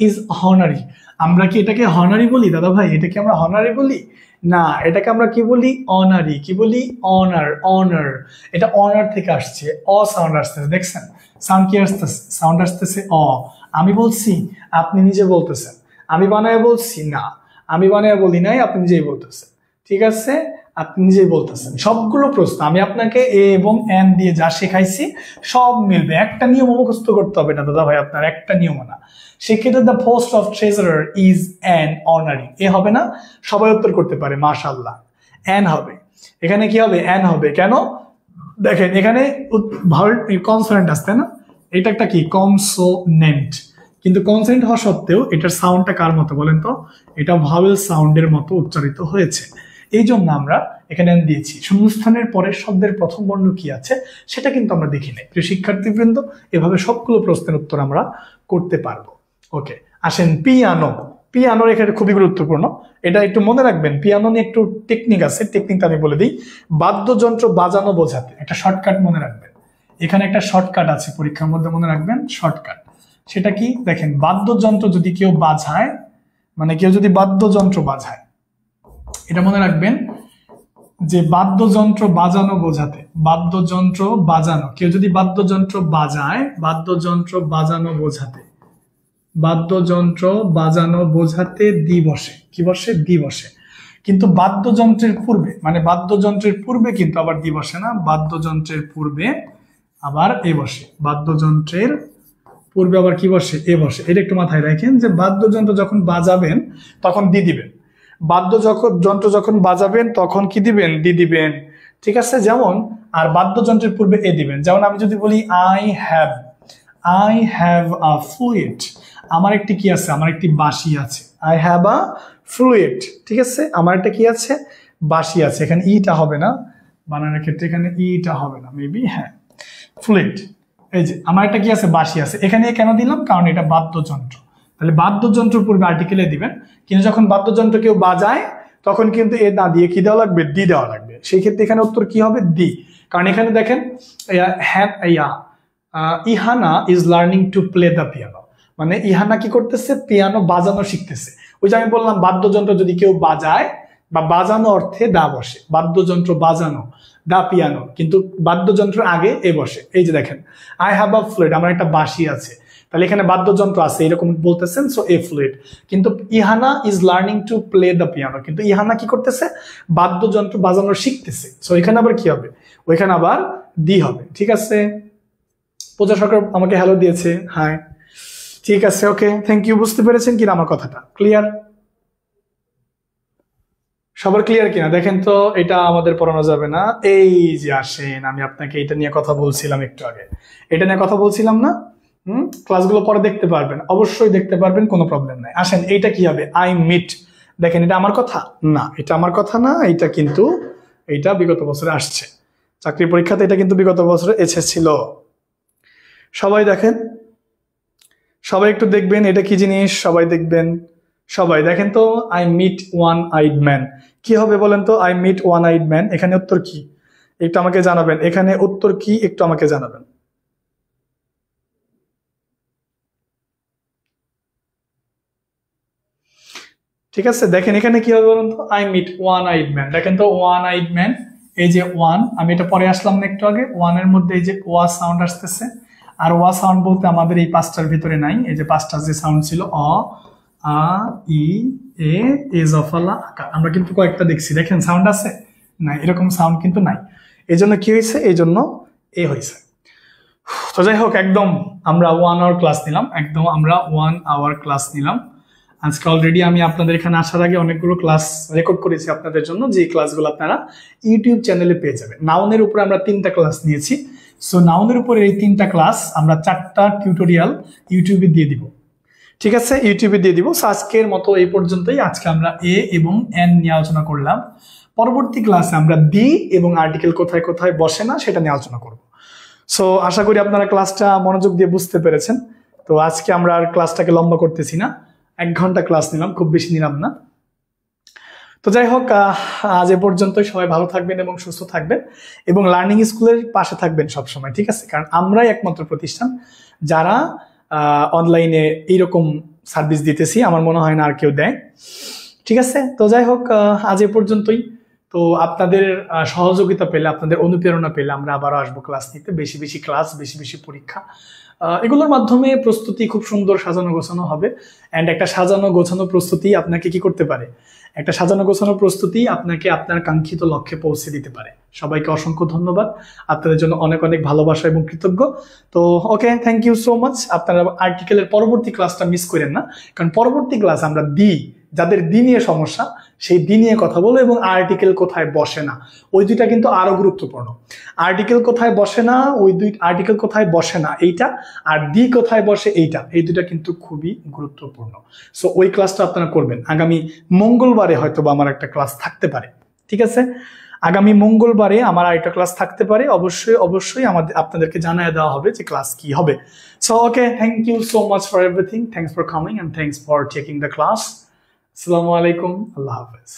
is হনারি। আমরা কি এটাকে হনারি বলি দাদা ভাই? এটাকে আমরা হনারি বলি না, এটাকে আমরা কি বলি? অনারি। কি বলি? অনার। অনার, এটা অনার থেকে আসছে, অ সাউন্ড আসতেছে, দেখছেন সাউন্ড কি আসতেছে? সাউন্ড আসতেছে অ। আমি বলছি, আপনি নিজে বলতেছেন। আমি বানায় বলছি না, আমি বানায় বলি নাই, আপনি নিজেই বলতেছেন। ঠিক আছে, আপনি নিজেই বলতেছেন। সবগুলো প্রশ্ন আমি আপনাকে এ এবং এন দিয়ে যা শেখাইছি সব মিলবে, একটা নিয়ম মুখস্থ করতে হবে না দাদা ভাই, আপনার একটা নিয়ম না। সেক্ষেত্রে the post of treasurer is an honorary, এ হবে না? সবাই উত্তর করতে পারে, মাশাআল্লাহ। এন হবে, এখানে কি হবে? এন হবে। কেন? দেখেন এখানে কনসোনেন্ট আসছে না, এটা একটা কি? কনসোনেন্ট। কিন্তু কনসোনেন্ট হওয়া সত্ত্বেও এটার সাউন্ডটা কার মতো বলেন তো? এটা ভাওয়েল সাউন্ডের মতো উচ্চারিত হয়েছে, এই জন্য আমরা এখানে দিয়েছি। শূন্যস্থানের পরের শব্দের প্রথম বর্ণ কি আছে সেটা কিন্তু আমরা দেখি নাই। প্রিয় শিক্ষার্থীবৃন্দ, এভাবে সবগুলো প্রশ্নের উত্তর আমরা করতে পারবো। ওকে, আসেন পিয়ানো। পিয়ানোর এখানে খুবই গুরুত্বপূর্ণ, এটা একটু মনে রাখবেন। পিয়ানো নিয়ে একটু টেকনিক আছে, টেকনিকটা আমি বলে দিই। বাদ্যযন্ত্র বাজানো বোঝাতে একটা শর্টকাট মনে রাখবেন, এখানে একটা শর্টকাট আছে পরীক্ষার মধ্যে, মনে রাখবেন শর্টকাট। সেটা কি? দেখেন বাদ্যযন্ত্র যদি কেউ বাজায়, মানে কেউ যদি বাদ্যযন্ত্র বাজায়, এটা মনে রাখবেন যে বাদ্যযন্ত্র বাজানো বোঝাতে, বাদ্যযন্ত্র বাজানো, কেউ যদি বাদ্যযন্ত্র বাজায়, বাদ্যযন্ত্র বাজানো বোঝাতে, বাদ্যযন্ত্র বাজানো বোঝাতে দি বসে। কি বসে? দি বসে। কিন্তু বাদ্যযন্ত্রের পূর্বে, মানে বাদ্যযন্ত্রের পূর্বে কিন্তু আবার দি বসে না, বাদ্যযন্ত্রের পূর্বে আবার এ বসে। বাদ্যযন্ত্রের পূর্বে আবার কি বসে? এ বসে। এটা একটু মাথায় রাখেন যে বাদ্যযন্ত্র যখন বাজাবেন তখন দি দিবেন, বাদ্যযন্ত্র যখন বাজাবেন তখন কি দিবেন? দি দিবেন। ঠিক আছে, যেমন আর বাদ্যযন্ত্রের পূর্বে এ দিবেন। যেমন আমি যদি বলি আই হ্যাভ আ ফ্লুইট, আমার একটি কি আছে? আমার একটি বাঁশি আছে। আই হ্যাভ আ ফ্লুইট, ঠিক আছে, আমার একটা কি আছে? বাঁশি আছে। এখানে ইটা হবে না, বানানোর ক্ষেত্রে এখানে ইটা হবে না, মেবি, হ্যাঁ, ফ্লুইট। এই যে আমার একটা কি আছে? বাঁশি আছে। এখানে কেন দিলাম? কারণ এটা বাদ্যযন্ত্র, তাহলে বাদ্যযন্ত্র পূর্বে আর্টিকেলে দিবেন। কিন্তু যখন বাদ্যযন্ত্র কেউ বাজায় তখন কিন্তু এ না দিয়ে কি দেওয়া লাগবে? দি দেওয়া লাগবে। সেই ক্ষেত্রে এখানে উত্তর কি হবে? দি। কারণ এখানে দেখেন Ihana is learning to play the piano, মানে ইহানা কি করতেছে? পিয়ানো বাজানো শিখতেছে। ওই যে আমি বললাম বাদ্যযন্ত্র যদি কেউ বাজায় বা বাজানো অর্থে দা বসে, বাদ্যযন্ত্র বাজানো, দা পিয়ানো, কিন্তু বাদ্যযন্ত্রের আগে এ বসে। এই যে দেখেন আই হ্যাভ আ ফ্লুইট, আমার একটা বাঁশি আছে, তাহলে এখানে বাদ্যযন্ত্র আছে এরকম বলতেছেন, সো এ ফ্লুইট। কিন্তু Ihana is learning to play the piano, কিন্তু ইহানা কি করতেছে? বাদ্যযন্ত্র বাজানো শিখতেছে, সো এখানে আবার কি হবে? ওইখানে আবার দি হবে। ঠিক আছে, পূজা সরকার আমাকে হ্যালো দিয়েছে, হাই, ঠিক আছে, ওকে, থ্যাংক ইউ। বুঝতে পেরেছেন কিনা আমার কথাটা? ক্লিয়ার? সবার ক্লিয়ার কিনা দেখেন তো, এটা আমাদের পড়ানো যাবে না। এই যে আসেন, আমি আপনাকে এটা নিয়ে কথা বলছিলাম একটু আগে, এটা নিয়ে কথা বলছিলাম না? ক্লাসগুলো পরে দেখতে পারবেন, অবশ্যই দেখতে পারবেন, কোনো প্রবলেম নাই। আসেন, এইটা কি হবে? I meet. দেখেন এটা আমার কথা না, এটা আমার কথা না, এটা কিন্তু এইটা বিগত বছরে আসছে চাকরি পরীক্ষাতে, এটা কিন্তু বিগত বছরে এসেছিল। সবাই দেখেন, সবাই একটু দেখবেন এটা কি জিনিস, সবাই দেখবেন। সবাই দেখেন তো, I meet one eyed man. কি হবে বলেন তো, I meet one eyed man, এখানে উত্তর কি একটু আমাকে জানাবেন, এখানে উত্তর কি একটু আমাকে জানাবেন। ঠিক আছে, দেখেন এখানে কি হবে বলুন তো, I meet one eyed man. দেখেন তো ওয়ান আইড ম্যান, এই যে ওয়ান, আমি এটা পরে আসলাম না একটু আগে, ওয়ানের মধ্যে এই যে ওয়া সাউন্ড আসতেছে, আর ওয়া সাউন্ড বলতে আমাদের এই পাঁচটার ভিতরে নাই, এই যে পাঁচটা যে সাউন্ড ছিল অ, আ, ই, এ, জফলা, আমরা কিন্তু কয়েকটা দেখছি, দেখেন সাউন্ড আছে না, এরকম সাউন্ড কিন্তু নাই। এই জন্য কি হয়েছে, এই জন্য এ হয়েছে। তো যাই হোক, একদম আমরা 1 আওয়ার ক্লাস নিলাম, একদম আমরা 1 আওয়ার ক্লাস নিলাম আজকে। অলরেডি আমি আপনাদের এখানে আসার আগে অনেকগুলো ক্লাস রেকর্ড করেছি আপনাদের জন্য, যে ক্লাসগুলো আপনারা ইউটিউব চ্যানেলে পেয়ে যাবেন। নাউনের উপরে আমরা 3টা ক্লাস নিয়েছি। সো নাউনের উপরে এই 3টা ক্লাস আমরা 4টা টিউটোরিয়াল ইউটিউবে দিয়ে দিব। ঠিক আছে, ইউটিউবে দিয়ে দিব। সো আজকের মতো এই পর্যন্তই। আজকে আমরা এ এবং এন নিয়ে আলোচনা করলাম। পরবর্তী ক্লাসে আমরা দি এবং আর্টিকেল কোথায় কোথায় বসে না সেটা নিয়ে আলোচনা করব। সো আশা করি আপনারা ক্লাসটা মনোযোগ দিয়ে বুঝতে পেরেছেন। তো আজকে আমরা আর ক্লাসটাকে লম্বা করতেছি না, 1 ঘন্টা ক্লাস নিলাম, খুব বেশি নিলাম না। তো যাই হোক, আজ এ পর্যন্তই। সবাই ভালো থাকবেন এবং সুস্থ থাকবেন এবং লার্নিং স্কুলের পাশে থাকবেন সবসময়, ঠিক আছে? কারণ আমরাই একমাত্র প্রতিষ্ঠান যারা অনলাইনে এইরকম সার্ভিস দিতেছি, আমার মনে হয় না আর কেউ দেয়। ঠিক আছে, তো যাই হোক, আজ এ পর্যন্তই। তো আপনাদের সহযোগিতা পেলে, আপনাদের অনুপ্রেরণা পেলে আমরা আবারও আসবো ক্লাস নিতে। বেশি বেশি ক্লাস, বেশি বেশি পরীক্ষা, এগুলোর মাধ্যমে প্রস্তুতি খুব সুন্দর সাজানো গোছানো হবে। অ্যান্ড একটা সাজানো গোছানো প্রস্তুতি আপনাকে কি করতে পারে, একটা সাজানো গোছানো প্রস্তুতি আপনাকে আপনার কাঙ্ক্ষিত লক্ষ্যে পৌঁছে দিতে পারে। সবাইকে অসংখ্য ধন্যবাদ, আপনাদের জন্য অনেক অনেক ভালোবাসা এবং কৃতজ্ঞ। তো ওকে, থ্যাংক ইউ সো মাচ। আপনারা আর্টিকেলের পরবর্তী ক্লাসটা মিস করেন না, কারণ পরবর্তী ক্লাস আমরা যাদের দি নিয়ে সমস্যা সেই দি নিয়ে কথা বলবো, এবং আর্টিকেল কোথায় বসে না ওই দুইটা কিন্তু আরো গুরুত্বপূর্ণ। আর্টিকেল কোথায় বসে না, আর্টিকেল কোথায় বসে না এইটা, আর দি কোথায় বসে এইটা, এই দুইটা কিন্তু খুবই গুরুত্বপূর্ণ। সো ওই ক্লাসটা আপনারা করবেন। আগামী মঙ্গলবারে হয়তো বা আমার একটা ক্লাস থাকতে পারে, ঠিক আছে? আগামী মঙ্গলবারে আমার আরেকটা ক্লাস থাকতে পারে, অবশ্যই অবশ্যই আপনাদেরকে জানিয়ে দেওয়া হবে যে ক্লাস কি হবে। So okay, thank you so much for everything, thanks for coming and thanks for taking the class. আসসালামু আলাইকুম, আল্লাহ হাফেজ।